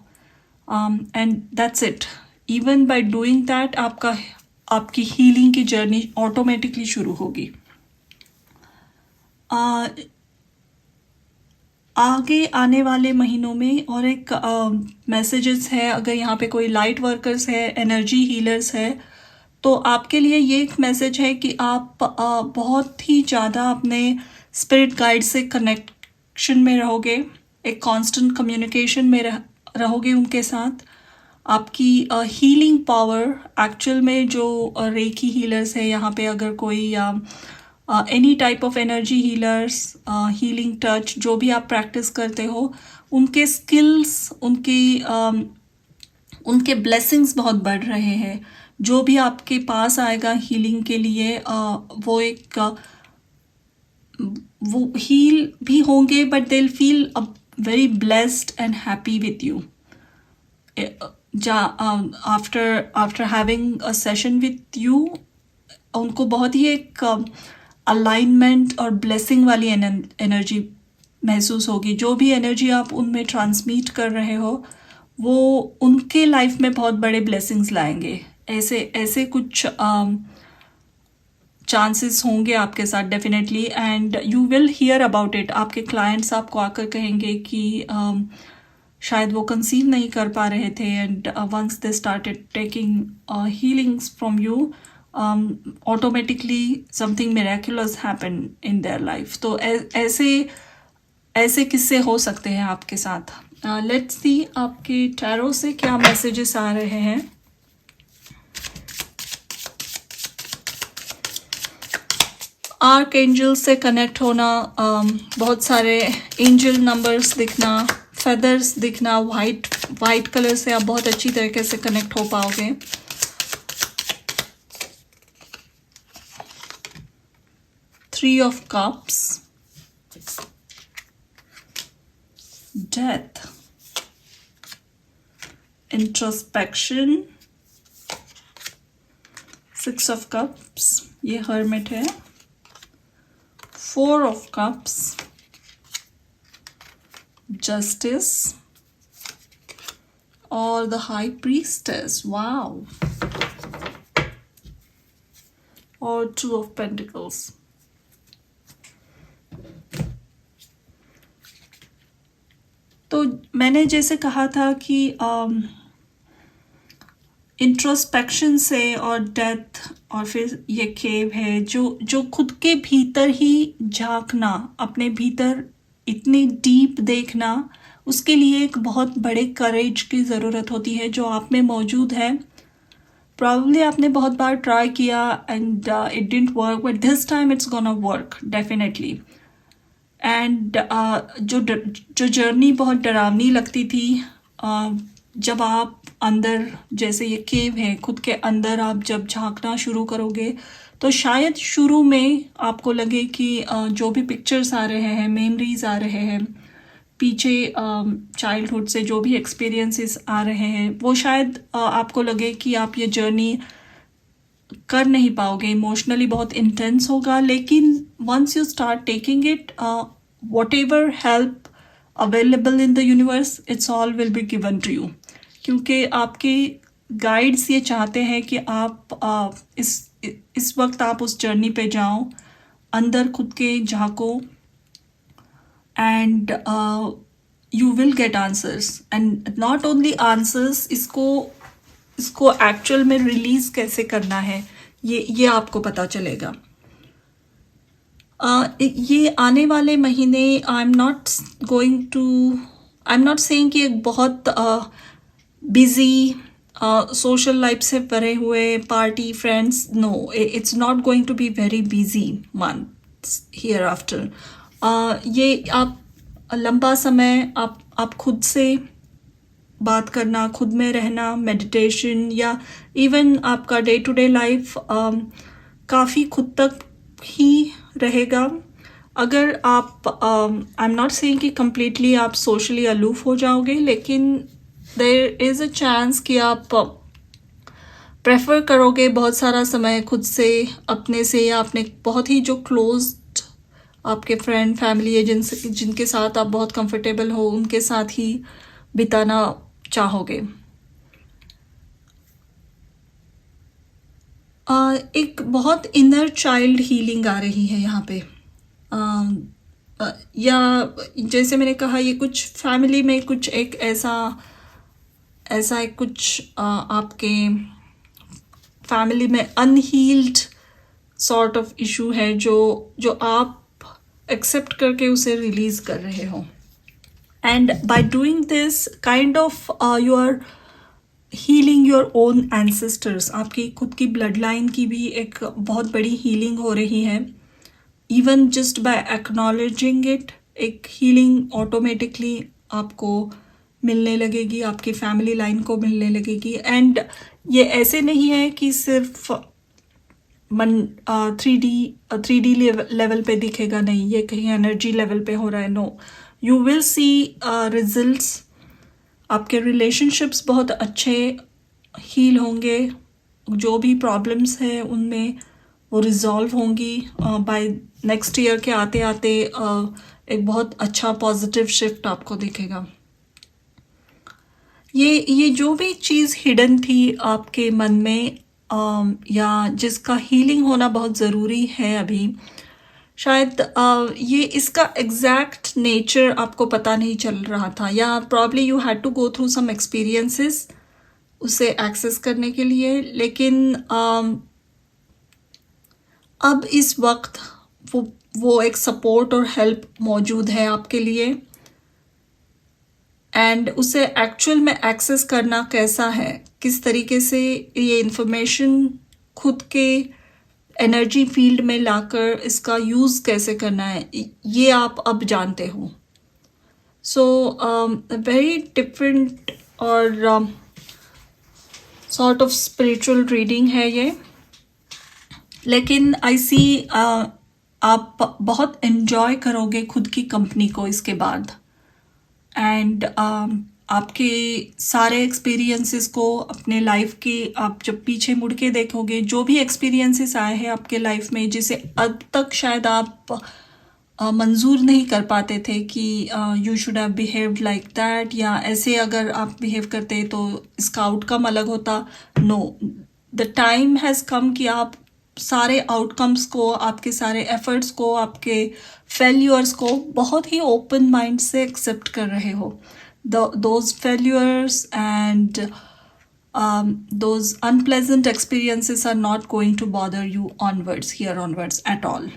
Speaker 1: and that's it. Even by doing that आपकी हीलिंग की जर्नी ऑटोमेटिकली शुरू होगी. आगे आने वाले महीनों में और एक मैसेजेस है, अगर यहाँ पे कोई लाइट वर्कर्स है, एनर्जी हीलर्स है, तो आपके लिए ये एक मैसेज है कि आप बहुत ही ज़्यादा अपने स्पिरिट गाइड से कनेक्शन में रहोगे, एक कांस्टेंट कम्युनिकेशन में रहोगे उनके साथ। आपकी हीलिंग पावर एक्चुअल में जो रेकी हीलर्स है यहाँ पे, अगर कोई any type of energy healers, healing touch जो भी आप प्रैक्टिस करते हो, उनके स्किल्स, उनके ब्लेसिंग्स बहुत बढ़ रहे हैं। जो भी आपके पास आएगा हीलिंग के लिए वो हील भी होंगे, but they will feel very blessed and happy with you after having a session with you. उनको बहुत ही एक अलाइनमेंट और ब्लेसिंग वाली एनर्जी महसूस होगी। जो भी एनर्जी आप उनमें ट्रांसमिट कर रहे हो वो उनके लाइफ में बहुत बड़े ब्लेसिंग्स लाएंगे। ऐसे कुछ चांसेस होंगे आपके साथ definitely, and you will hear about it. आपके क्लाइंट्स आपको आकर कहेंगे कि शायद वो कंसीव नहीं कर पा रहे थे, and once they started taking healings from you, automatically something miraculous happen in their life. तो ऐसे किस्से हो सकते हैं आपके साथ। लेट्स सी आपके टैरो से क्या मैसेजेस आ रहे हैं। आर्क एंजल से कनेक्ट होना, बहुत सारे एंजल नंबर्स दिखना, फेदर्स दिखना, वाइट कलर से आप बहुत अच्छी तरीके से कनेक्ट हो पाओगे। Three of cups, death, introspection, six of cups, ये हर्मिट है, फोर ऑफ कप्स, जस्टिस और द हाई प्रीस्टेस, वाओ, और टू ऑफ पेंटिकल्स। तो मैंने जैसे कहा था कि इंट्रोस्पेक्शन से और डेथ और फिर ये केव है, जो खुद के भीतर ही झांकना, अपने भीतर इतनी डीप देखना, उसके लिए एक बहुत बड़े करेज की ज़रूरत होती है जो आप में मौजूद है। प्रॉब्ली आपने बहुत बार ट्राई किया and it didn't work, but this time it's gonna work definitely. And जो जर्नी बहुत डरावनी लगती थी, जब आप अंदर, जैसे ये केव है, खुद के अंदर आप जब झांकना शुरू करोगे तो शायद शुरू में आपको लगे कि जो भी पिक्चर्स आ रहे हैं, मेमोरीज आ रहे हैं, पीछे चाइल्डहुड से जो भी एक्सपीरियंसेस आ रहे हैं, वो शायद आपको लगे कि आप ये जर्नी कर नहीं पाओगे, इमोशनली बहुत इंटेंस होगा। लेकिन once you start taking it, whatever help available in the universe, it's all will be given to you, क्योंकि आपके गाइड्स ये चाहते हैं कि आप इस वक्त आप उस जर्नी पे जाओ, अंदर खुद के झांको, and you will get answers. And not only answers, इसको एक्चुअल में रिलीज कैसे करना है ये आपको पता चलेगा। ये आने वाले महीने, आई एम नॉट सेइंग कि एक बहुत बिजी सोशल लाइफ से भरे हुए party friends, no, it's not going to be very busy months here after. ये आप लंबा समय आप खुद से बात करना, खुद में रहना, मेडिटेशन, या इवन आपका डे टू डे लाइफ काफ़ी खुद तक ही रहेगा। अगर आप, आई एम नॉट सेइंग कि कम्प्लीटली आप सोशली अलूफ हो जाओगे, लेकिन देयर इज़ अ चांस कि आप प्रेफर करोगे बहुत सारा समय खुद से, अपने से, या अपने बहुत ही जो क्लोज आपके फ्रेंड, फैमिली है, जिनके साथ आप बहुत कंफर्टेबल हो, उनके साथ ही बिताना चाहोगे। एक बहुत इनर चाइल्ड हीलिंग आ रही है यहाँ पे, या जैसे मैंने कहा, ये कुछ फैमिली में कुछ एक ऐसा एक कुछ आपके फैमिली में अनहील्ड सॉर्ट ऑफ इशू है जो आप एक्सेप्ट करके उसे रिलीज कर रहे हो. And by doing this kind of you are healing your own ancestors. आपकी खुद की ब्लड लाइन की भी एक बहुत बड़ी हीलिंग हो रही है. Even just by acknowledging it, एक हीलिंग ऑटोमेटिकली आपको मिलने लगेगी, आपकी फैमिली लाइन को मिलने लगेगी. एंड ये ऐसे नहीं है कि सिर्फ मन 3D लेवल पे दिखेगा, नहीं, ये कहीं एनर्जी लेवल पे हो रहा है. No, you will see results. आपके रिलेशनशिप्स बहुत अच्छे हील होंगे. जो भी प्रॉब्लम्स हैं उनमें वो रिजॉल्व होंगी. बाय नेक्स्ट ईयर के आते आते एक बहुत अच्छा पॉजिटिव शिफ्ट आपको दिखेगा. ये जो भी चीज़ हिडन थी आपके मन में, या जिसका हीलिंग होना बहुत ज़रूरी है अभी, शायद ये इसका एग्जैक्ट नेचर आपको पता नहीं चल रहा था, या probably you had to go through some experiences उसे एक्सेस करने के लिए. लेकिन अब इस वक्त वो एक सपोर्ट और हेल्प मौजूद है आपके लिए. एंड उसे एक्चुअल में एक्सेस करना कैसा है, किस तरीके से ये इंफॉर्मेशन खुद के एनर्जी फील्ड में लाकर इसका यूज़ कैसे करना है, ये आप अब जानते हो. सो वेरी डिफरेंट और सॉर्ट ऑफ स्पिरिचुअल रीडिंग है ये. लेकिन आई सी आप बहुत एंजॉय करोगे खुद की कंपनी को इसके बाद. एंड आपके सारे एक्सपीरियंसेस को अपने लाइफ के आप जब पीछे मुड़ के देखोगे, जो भी एक्सपीरियंसेस आए हैं आपके लाइफ में जिसे अब तक शायद आप मंजूर नहीं कर पाते थे कि you should have behaved like that, या ऐसे अगर आप बिहेव करते तो इसका आउटकम अलग होता. No, the time has come कि आप सारे आउटकम्स को, आपके सारे एफर्ट्स को, आपके फेल्यूर्स को बहुत ही ओपन माइंड से एक्सेप्ट कर रहे हो. Those failures and those unpleasant experiences are not going to bother you onwards, here onwards at all.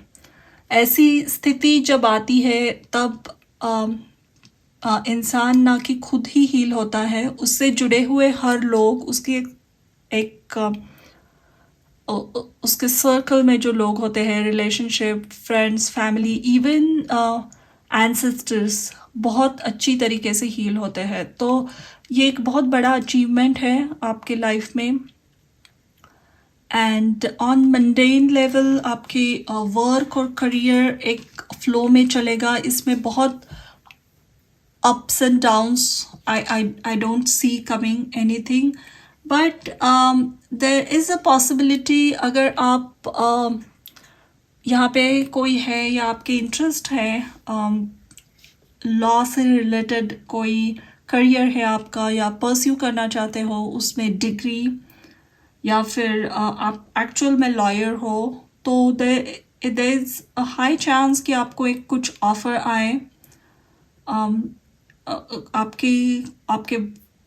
Speaker 1: ऐसी स्थिति जब आती है तब इंसान ना कि खुद ही हील होता है, उससे जुड़े हुए हर लोग, उसकी एक उसके सर्कल में जो लोग होते हैं, relationship, friends, family, even ancestors बहुत अच्छी तरीके से हील होते हैं. तो ये एक बहुत बड़ा अचीवमेंट है आपके लाइफ में. एंड ऑन मंडेन लेवल आपकी वर्क और करियर एक फ्लो में चलेगा. इसमें बहुत ups and downs I don't see coming anything, but there is a possibility अगर आप यहाँ पे कोई है या आपके इंटरेस्ट है, लॉ से रिलेटेड कोई करियर है आपका, या परस्यू करना चाहते हो उसमें डिग्री, या फिर आप एक्चुअल में लॉयर हो, तो there is a high chance कि आपको एक कुछ ऑफर आए. आपके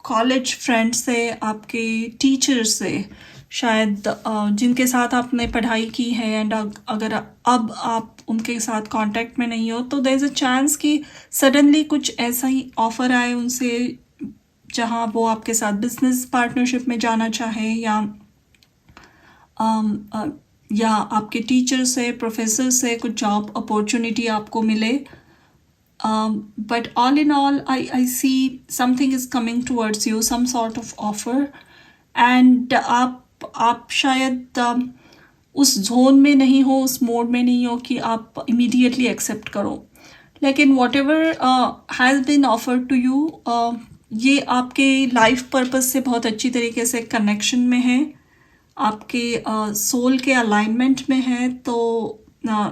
Speaker 1: कॉलेज फ्रेंड से, आपके टीचर से, शायद जिनके साथ आपने पढ़ाई की है, एंड अगर अब आप उनके साथ कांटेक्ट में नहीं हो, तो देयर इज़ अ चांस कि सडनली कुछ ऐसा ही ऑफ़र आए उनसे जहां वो आपके साथ बिजनेस पार्टनरशिप में जाना चाहे, या आपके टीचर से, प्रोफेसर से कुछ जॉब अपॉर्चुनिटी आपको मिले. But all in all, I see something is coming towards you, some sort of offer, and आप शायद उस जोन में नहीं हो, उस मोड में नहीं हो कि आप immediately एक्सेप्ट करो. लेकिन whatever has been offered to you, ये आपके लाइफ पर्पस से बहुत अच्छी तरीके से कनेक्शन में है, आपके सोल के अलाइनमेंट में है. तो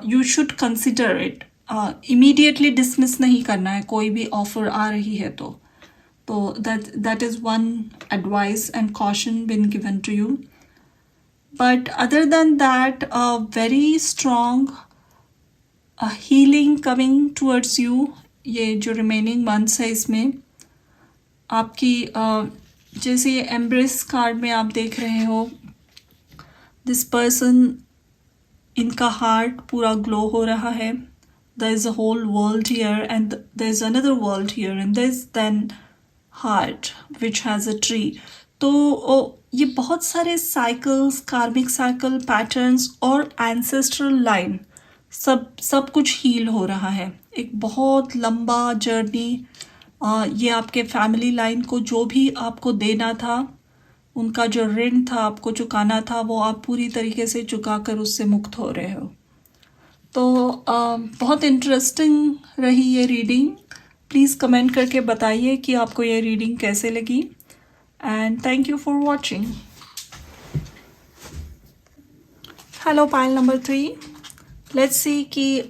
Speaker 1: you should consider it. Immediately dismiss नहीं करना है कोई भी ऑफर आ रही है. तो that is one advice and caution been given to you. But other than that, very strong healing coming towards you. ये जो रिमेनिंग मंथ्स है इसमें आपकी जैसे ये एम्ब्रेस कार्ड में आप देख रहे हो, दिस पर्सन, इनका हार्ट पूरा ग्लो हो रहा है. there is a whole world here and there is another world here and there is then heart which has a tree. तो ये बहुत सारे साइकिल्स, कार्मिक साइकिल, पैटर्न्स और एंसेस्ट्रल लाइन सब कुछ हील हो रहा है. एक बहुत लंबा जर्नी. ये आपके फैमिली लाइन को जो भी आपको देना था, उनका जो ऋण था आपको चुकाना था, वो आप पूरी तरीके से चुका कर उससे मुक्त हो रहे हो. तो बहुत इंटरेस्टिंग रही ये रीडिंग. प्लीज़ कमेंट करके बताइए कि आपको ये रीडिंग कैसे लगी. And thank you for watching. Hello pile number 3. Let's see कि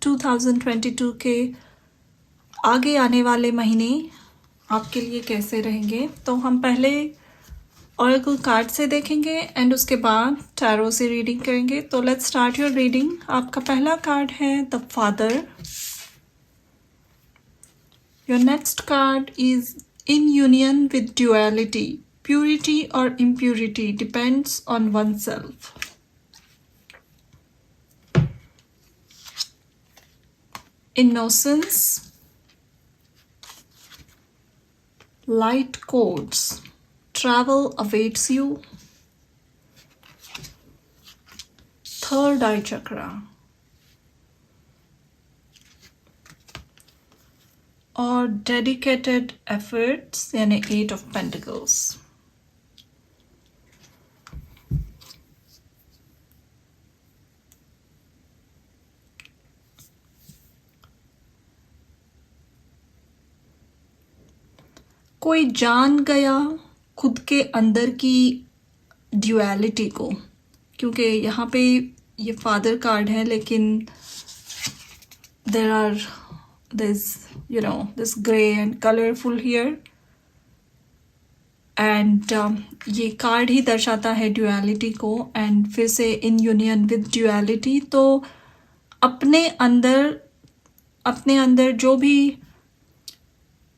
Speaker 1: 2022 के आगे आने वाले महीने आपके लिए कैसे रहेंगे. तो हम पहले ऑरेकल कार्ड से देखेंगे एंड उसके बाद टैरो से रीडिंग करेंगे. तो लेट्स स्टार्ट योर रीडिंग. आपका पहला कार्ड है the father. Your next card is in union with duality. Purity और impurity depends on oneself. Innocence, light codes, travel awaits you. Third eye chakra, और dedicated efforts यानी 8 of Pentacles. कोई जान गया खुद के अंदर की ड्यूअलिटी को, क्योंकि यहाँ पे ये फादर कार्ड है लेकिन there is this grey and colourful here and ये कार्ड ही दर्शाता है ड्यूअलिटी को. एंड फिर से इन यूनियन विद ड्यूअलिटी. तो अपने अंदर जो भी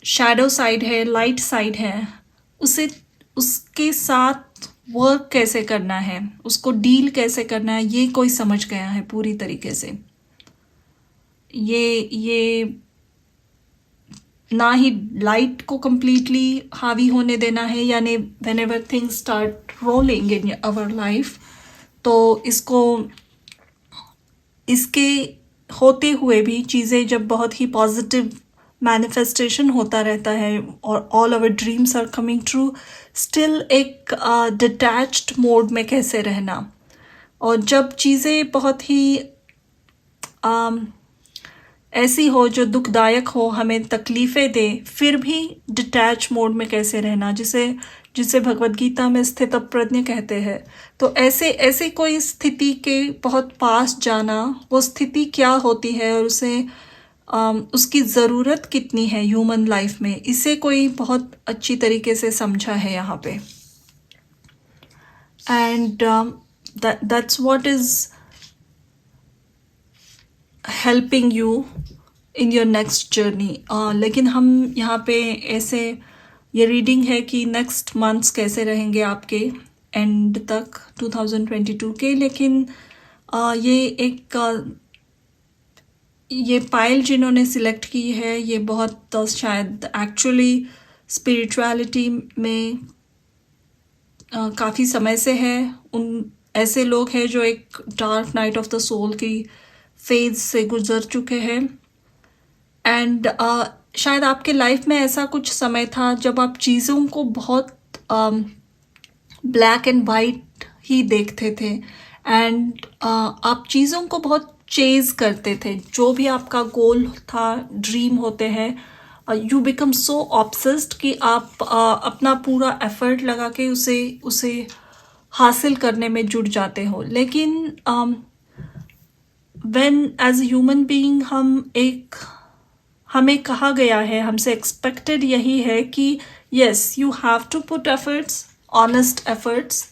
Speaker 1: शैडो साइड है, लाइट साइड है, उसके साथ वर्क कैसे करना है, उसको डील कैसे करना है, ये कोई समझ गया है पूरी तरीके से. ये ना ही लाइट को कंप्लीटली हावी होने देना है, यानी whenever things start rolling in our life, तो इसके होते हुए भी चीज़ें जब बहुत ही पॉजिटिव मैनिफेस्टेशन होता रहता है और all our dreams are coming true, still एक डिटैच्ड मोड में कैसे रहना. और जब चीज़ें बहुत ही ऐसी हो जो दुखदायक हो, हमें तकलीफ़ें दे, फिर भी डिटैच मोड में कैसे रहना, जिसे भगवद गीता में स्थित प्रज्ञ कहते हैं. तो ऐसे कोई स्थिति के बहुत पास जाना, वो स्थिति क्या होती है और उसकी ज़रूरत कितनी है ह्यूमन लाइफ में, इसे कोई बहुत अच्छी तरीके से समझा है यहाँ पे. And that's what is helping you in your next journey. लेकिन हम यहाँ पे ऐसे ये रीडिंग है कि नेक्स्ट मंथ्स कैसे रहेंगे आपके एंड तक 2022 के. लेकिन ये पायल जिन्होंने सिलेक्ट की है, ये बहुत शायद एक्चुअली स्पिरिचुअलिटी में काफ़ी समय से है. उन ऐसे लोग हैं जो एक dark night of the soul की फेज से गुजर चुके हैं. एंड शायद आपके लाइफ में ऐसा कुछ समय था जब आप चीज़ों को बहुत ब्लैक एंड वाइट ही देखते थे एंड आप चीज़ों को बहुत चेज करते थे. जो भी आपका गोल था, ड्रीम होते हैं, यू बिकम सो ऑब्सेस्ड कि आप अपना पूरा एफर्ट लगा के उसे हासिल करने में जुट जाते हो. लेकिन व्हेन एज ह्यूमन बीइंग हमें कहा गया है, हमसे एक्सपेक्टेड यही है कि yes you have to put efforts, honest efforts,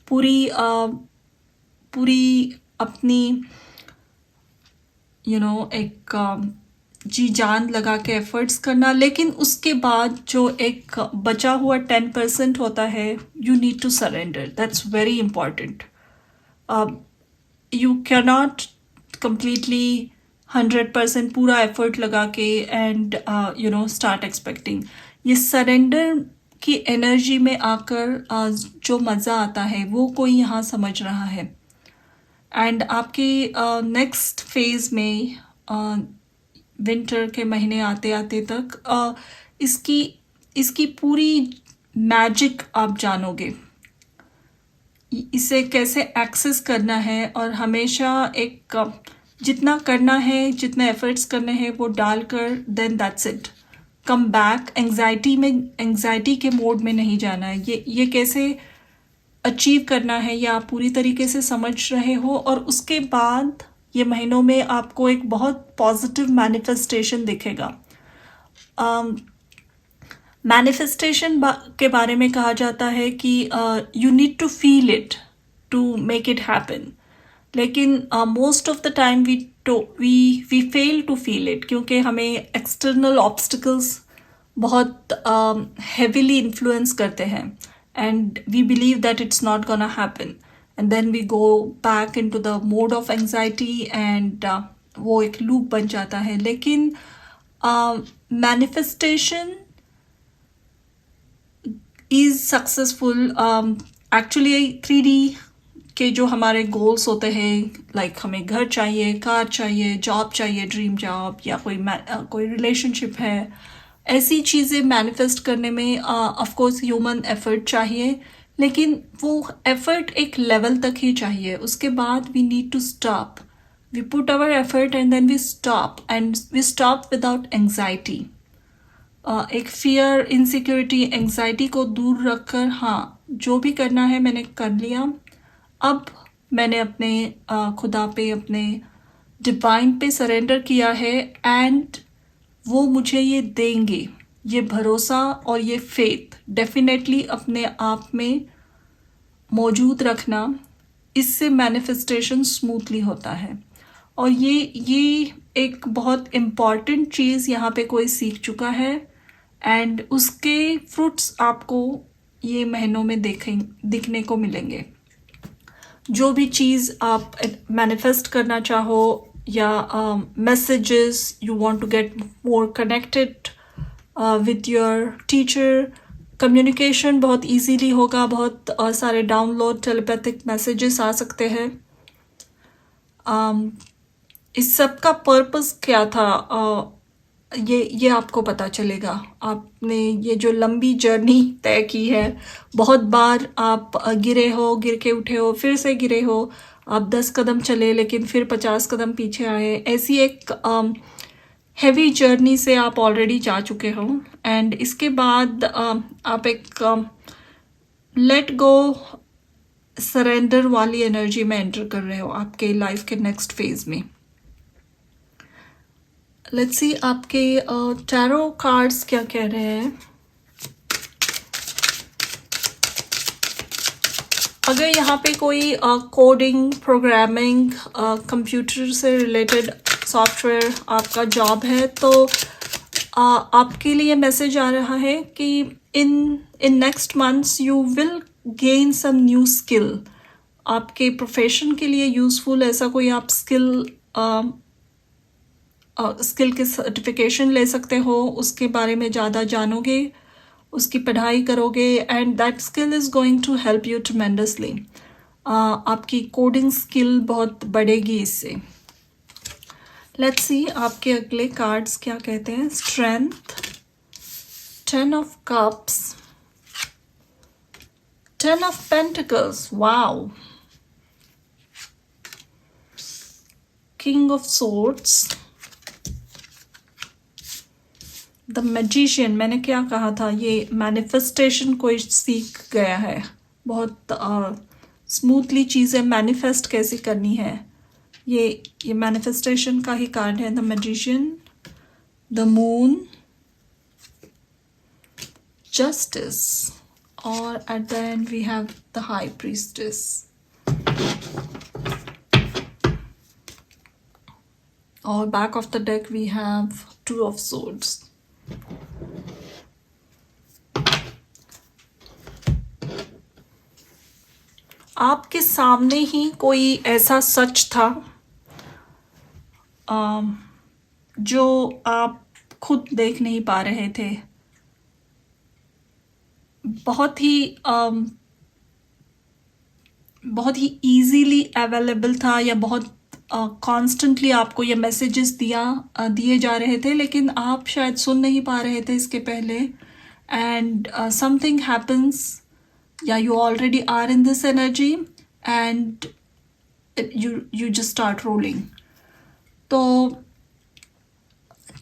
Speaker 1: पूरी अपनी एक जी जान लगा के एफर्ट्स करना. लेकिन उसके बाद जो एक बचा हुआ 10% होता है, you need to surrender. That's very important. You can not completely 100% पूरा एफर्ट लगा के एंड स्टार्ट एक्सपेक्टिंग. ये सरेंडर की एनर्जी में आकर जो मज़ा आता है वो कोई यहाँ समझ रहा है. एंड आपके नेक्स्ट फेज में विंटर के महीने आते आते तक इसकी पूरी मैजिक आप जानोगे. इसे कैसे एक्सेस करना है और हमेशा एक जितना करना है, जितने एफर्ट्स करने हैं वो डालकर then that's it. Come back anxiety के मोड में नहीं जाना है. ये कैसे अचीव करना है ये आप पूरी तरीके से समझ रहे हो. और उसके बाद ये महीनों में आपको एक बहुत पॉजिटिव मैनिफेस्टेशन दिखेगा. मैनिफेस्टेशन के बारे में कहा जाता है कि you need to feel it to make it happen. लेकिन most of the time we fail to feel it क्योंकि हमें एक्सटर्नल ऑब्स्टिकल्स बहुत हेविली इन्फ्लुएंस करते हैं and we believe that it's not gonna happen and then we go back into the mode of anxiety and वो एक loop बन जाता है. लेकिन manifestation is successful. Actually 3D के जो हमारे गोल्स होते हैं लाइक हमें घर चाहिए, कार चाहिए, जॉब चाहिए, ड्रीम जॉब या कोई रिलेशनशिप है, ऐसी चीज़ें मैनिफेस्ट करने में ऑफ कोर्स ह्यूमन एफर्ट चाहिए. लेकिन वो एफर्ट एक लेवल तक ही चाहिए. उसके बाद we need to stop. We put our effort and then we stop without anxiety. एक फियर, इनसिक्योरिटी, एंग्जाइटी को दूर रखकर हाँ जो भी करना है मैंने कर लिया. अब मैंने अपने खुदा पे, अपने डिवाइन पे सरेंडर किया है एंड वो मुझे ये देंगे. ये भरोसा और ये फेथ डेफिनेटली अपने आप में मौजूद रखना, इससे मैनिफेस्टेशन स्मूथली होता है. और ये एक बहुत इम्पॉर्टेंट चीज़ यहाँ पे कोई सीख चुका है एंड उसके फ्रूट्स आपको ये महीनों में दिखने को मिलेंगे. जो भी चीज़ आप मैनिफेस्ट करना चाहो या messages you want to get more connected with your teacher, communication बहुत इजीली होगा. बहुत सारे डाउनलोड टेलीपैथिक मैसेजेस आ सकते हैं. इस सब का पर्पस क्या था ये आपको पता चलेगा. आपने ये जो लंबी जर्नी तय की है, बहुत बार आप गिरे हो, गिर के उठे हो, फिर से गिरे हो, आप 10 कदम चले लेकिन फिर 50 कदम पीछे आए. ऐसी एक हैवी जर्नी से आप ऑलरेडी जा चुके हो एंड इसके बाद आप एक लेट गो, सरेंडर वाली एनर्जी में एंटर कर रहे हो आपके लाइफ के नेक्स्ट फेज में. लेट्स सी आपके टैरो कार्ड्स क्या कह रहे हैं. अगर यहाँ पे कोई कोडिंग, प्रोग्रामिंग, कंप्यूटर से रिलेटेड सॉफ्टवेयर आपका जॉब है तो आपके लिए मैसेज आ रहा है कि in next months you will gain some new skill. आपके प्रोफेशन के लिए यूज़फुल ऐसा कोई आप स्किल के सर्टिफिकेशन ले सकते हो. उसके बारे में ज़्यादा जानोगे, उसकी पढ़ाई करोगे and that skill is going to help you tremendously. आपकी कोडिंग स्किल बहुत बढ़ेगी इससे. लेट्स सी आपके अगले कार्ड्स क्या कहते हैं. Strength, 10 of cups, 10 of pentacles, wow, king of swords, the magician. मैंने क्या कहा था, ये मैनिफेस्टेशन कोई सीख गया है. बहुत स्मूथली चीज़ें मैनिफेस्ट कैसे करनी है, ये मैनिफेस्टेशन का ही कार्ड है. The magician, the moon, justice और at the end we have the high priestess. और back of the deck we have 2 of swords. आपके सामने ही कोई ऐसा सच था जो आप खुद देख नहीं पा रहे थे, बहुत ही बहुत ही इजीली अवेलेबल था, या बहुत कॉन्स्टेंटली आपको ये मैसेजेस दिए जा रहे थे, लेकिन आप शायद सुन नहीं पा रहे थे इसके पहले, एंड समथिंग हैपन्स, या you already are in this energy and you just start rolling. तो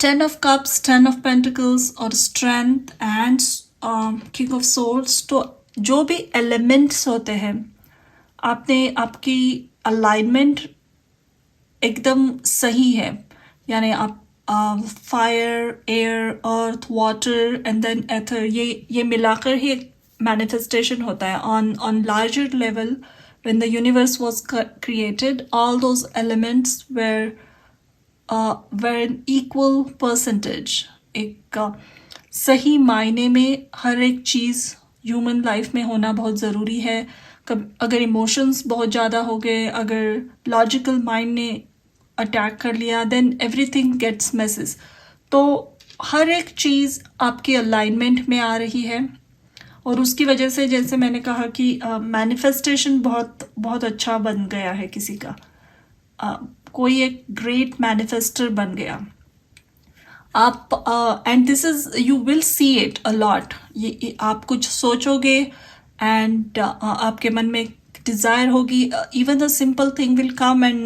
Speaker 1: 10 of cups, 10 of pentacles और strength and king of swords, तो जो भी elements होते हैं, आपने आपकी alignment एकदम सही है, यानी आप fire, air, earth, water and then ether, ये मिलाकर ही एक मैनिफेस्टेशन होता है on larger level. When the universe was created, all those elements were an equal percentage. एक सही मायने में हर एक चीज़ ह्यूमन लाइफ में होना बहुत ज़रूरी है. अगर इमोशंस बहुत ज़्यादा हो गए, अगर लॉजिकल माइंड ने अटैक कर लिया, देन एवरीथिंग गेट्स मेसेस. तो हर एक चीज़ आपकी अलाइनमेंट में आ रही है, और उसकी वजह से, जैसे मैंने कहा कि मैनिफेस्टेशन बहुत बहुत अच्छा बन गया है किसी का. कोई एक ग्रेट मैनिफेस्टर बन गया. आप and this is, you will see it a lot. ये आप कुछ सोचोगे एंड आपके मन में डिज़ायर होगी, even a simple thing will come, and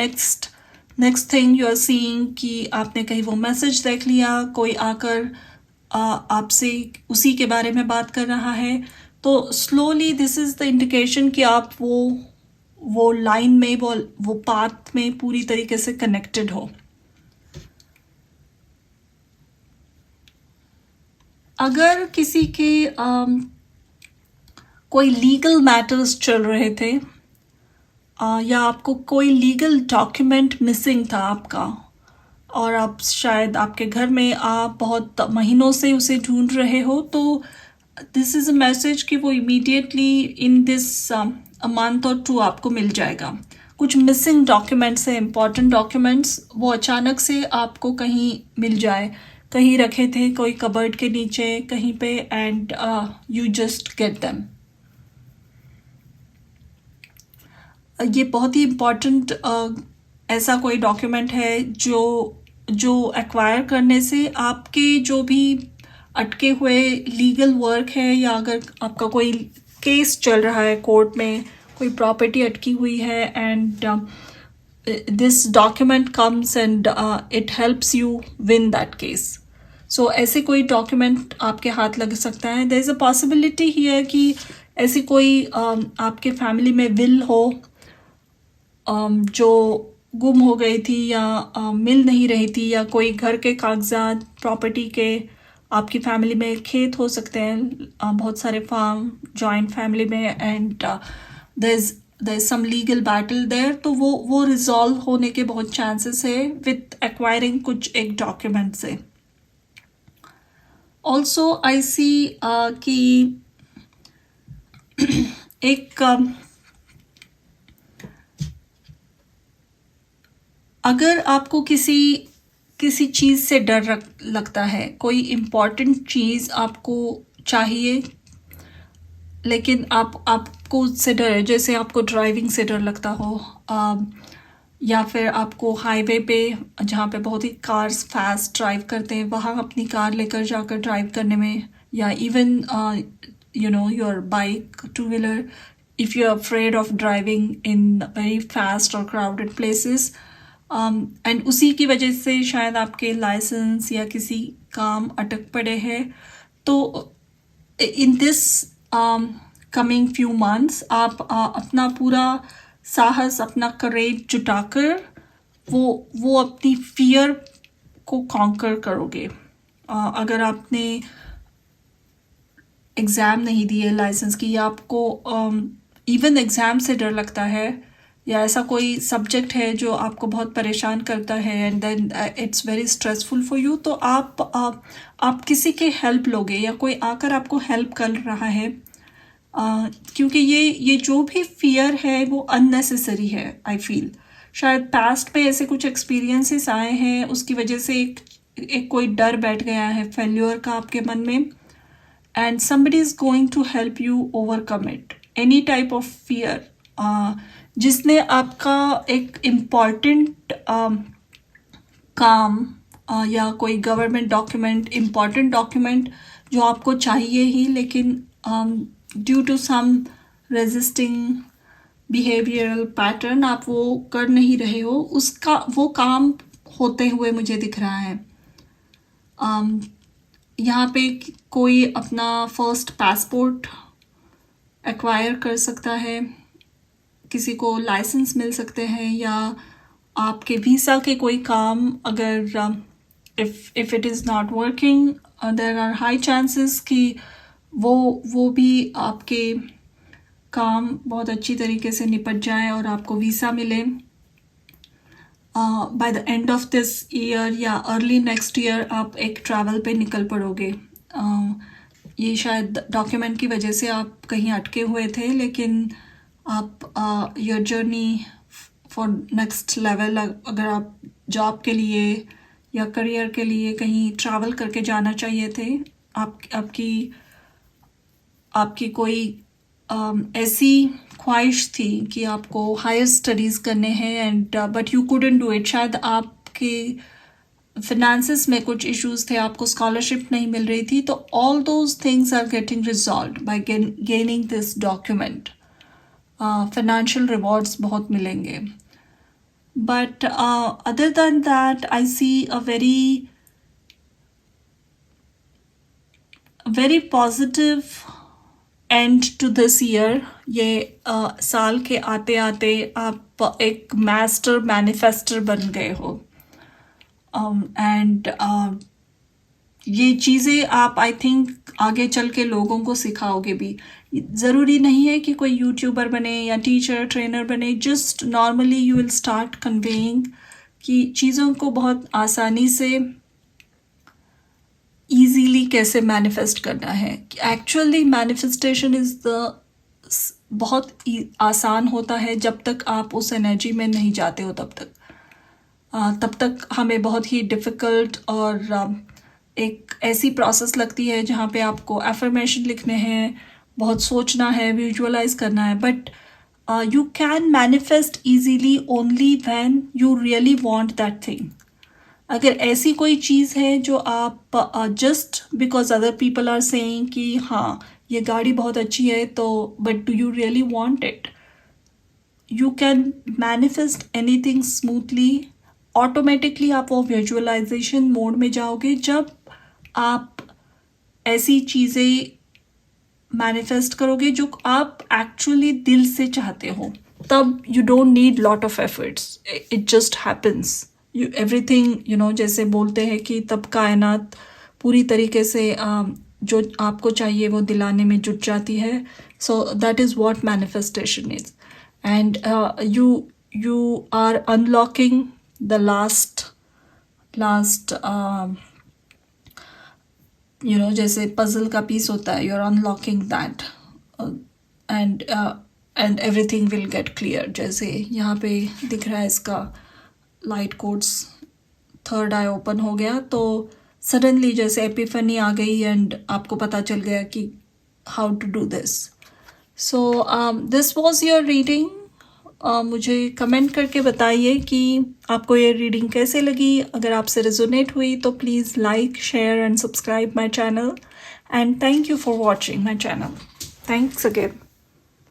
Speaker 1: next thing you are seeing कि आपने कहीं वो मैसेज देख लिया, कोई आकर आपसे उसी के बारे में बात कर रहा है. तो slowly this is the indication कि आप वो लाइन में, वो पाथ में पूरी तरीके से कनेक्टेड हो. अगर किसी के कोई लीगल मैटर्स चल रहे थे, या आपको कोई लीगल डॉक्यूमेंट मिसिंग था आपका, और आप शायद आपके घर में आप बहुत महीनों से उसे ढूंढ रहे हो, तो दिस इज़ अ मैसेज कि वो immediately in this a month और 2 आपको मिल जाएगा. कुछ मिसिंग डॉक्यूमेंट्स है, इम्पॉर्टेंट डॉक्यूमेंट्स, वो अचानक से आपको कहीं मिल जाए. कहीं रखे थे कोई कबर्ड के नीचे कहीं पे, and you just get them. ये बहुत ही इम्पॉर्टेंट ऐसा कोई डॉक्यूमेंट है जो एक्वायर करने से आपके जो भी अटके हुए लीगल वर्क है, या अगर आपका कोई केस चल रहा है कोर्ट में, कोई प्रॉपर्टी अटकी हुई है, and this document comes and it helps you win that case. So ऐसे कोई डॉक्यूमेंट आपके हाथ लग सकता है. There is a possibility here कि ऐसी कोई आपके फैमिली में विल हो जो गुम हो गई थी, या मिल नहीं रही थी, या कोई घर के कागजात, प्रॉपर्टी के, आपकी फैमिली में खेत हो सकते हैं, बहुत सारे फार्म जॉइंट फैमिली में, and there is some legal battle there. तो वो रिजॉल्व होने के बहुत चांसेस है विथ एक्वायरिंग कुछ एक डॉक्यूमेंट से. ऑल्सो आई सी कि एक अगर आपको किसी चीज़ से डर लगता है, कोई इम्पॉर्टेंट चीज़ आपको चाहिए, लेकिन आपको उससे डर है, जैसे आपको ड्राइविंग से डर लगता हो, या फिर आपको हाईवे पे जहाँ पे बहुत ही कार्स फास्ट ड्राइव करते हैं, वहाँ अपनी कार लेकर जाकर ड्राइव करने में, या even your bike, two wheeler, if you are afraid of driving in very fast और क्राउडेड प्लेसेस, एंड उसी की वजह से शायद आपके लाइसेंस या किसी काम अटक पड़े हैं. तो in this coming few months आप अपना पूरा साहस, अपना करेज जुटाकर वो अपनी फियर को कॉन्कर करोगे. अगर आपने एग्ज़ाम नहीं दिए लाइसेंस की, या आपको इवन एग्ज़ाम से डर लगता है, या ऐसा कोई सब्जेक्ट है जो आपको बहुत परेशान करता है, and then it's very stressful for you, तो आप किसी के हेल्प लोगे, या कोई आकर आपको हेल्प कर रहा है, क्योंकि ये जो भी फियर है वो अननेसेसरी है आई फील। शायद पास्ट में ऐसे कुछ एक्सपीरियंसेस आए हैं, उसकी वजह से एक कोई डर बैठ गया है फेल्योर का आपके मन में, and somebody is going to help you overcome it, any type of fear जिसने आपका एक इम्पॉर्टेंट काम या कोई गवर्नमेंट डॉक्यूमेंट, इम्पॉर्टेंट डॉक्यूमेंट जो आपको चाहिए ही, लेकिन due to some resisting behavioural pattern आप वो कर नहीं रहे हो, उसका वो काम होते हुए मुझे दिख रहा है। यहाँ पे कोई अपना फर्स्ट पासपोर्ट एक्वायर कर सकता है, किसी को लाइसेंस मिल सकते हैं, या आपके वीज़ा के कोई काम अगर if it is not working there are high chances कि वो भी आपके काम बहुत अच्छी तरीके से निपट जाए और आपको वीज़ा मिले by the end of this year या अर्ली नेक्स्ट ईयर। आप एक ट्रैवल पे निकल पड़ोगे। ये शायद डॉक्यूमेंट की वजह से आप कहीं अटके हुए थे, लेकिन आप your journey for next level, अगर आप जॉब के लिए या करियर के लिए कहीं ट्रैवल करके जाना चाहिए थे, आपकी कोई ऐसी ख्वाहिश थी कि आपको हायर स्टडीज़ करने हैं and but you couldn't do it, शायद आपके फिनेंसेस में कुछ इश्यूज थे, आपको स्कॉलरशिप नहीं मिल रही थी, तो all those things are getting resolved by gaining this document. Financial rewards बहुत मिलेंगे, but other than that I see a very positive end to this year. ये साल के आते आते आप एक मास्टर मैनिफेस्टर बन गए हो, एंड ये चीज़ें आप आई थिंक आगे चल के लोगों को सिखाओगे भी। ज़रूरी नहीं है कि कोई यूट्यूबर बने या टीचर ट्रेनर बने, just normally you will start conveying कि चीज़ों को बहुत आसानी से ईजीली कैसे मैनिफेस्ट करना है। एक्चुअली मैनिफेस्टेशन इज़ द बहुत आसान होता है जब तक आप उस एनर्जी में नहीं जाते हो, तब तक हमें बहुत ही डिफ़िकल्ट और एक ऐसी प्रोसेस लगती है जहाँ पे आपको एफर्मेशन लिखने हैं, बहुत सोचना है, विजुअलाइज करना है, but you can manifest easily only when you really want that thing. अगर ऐसी कोई चीज़ है जो आप just because other people are saying कि हाँ ये गाड़ी बहुत अच्छी है, तो but do you really want it, you can manifest anything smoothly. Automatically आप वो विजुअलाइजेशन मोड में जाओगे जब आप ऐसी चीज़ें मैनिफेस्ट करोगे जो आप एक्चुअली दिल से चाहते हो, तब you don't need lot of efforts, it just happens. You everything you know, जैसे बोलते हैं कि तब कायनात पूरी तरीके से जो आपको चाहिए वो दिलाने में जुट जाती है। So that is what manifestation is, and you are unlocking the last you know, जैसे पजल का पीस होता है, you're unlocking that and everything will get clear। जैसे यहाँ पे दिख रहा है इसका light codes, third I open हो गया, तो सडनली जैसे एपिफनी आ गई एंड आपको पता चल गया कि how to do this. So this was your reading. मुझे कमेंट करके बताइए कि आपको ये रीडिंग कैसे लगी। अगर आपसे रेजोनेट हुई तो please like, share and subscribe my channel, and thank you for watching my channel. Thanks again.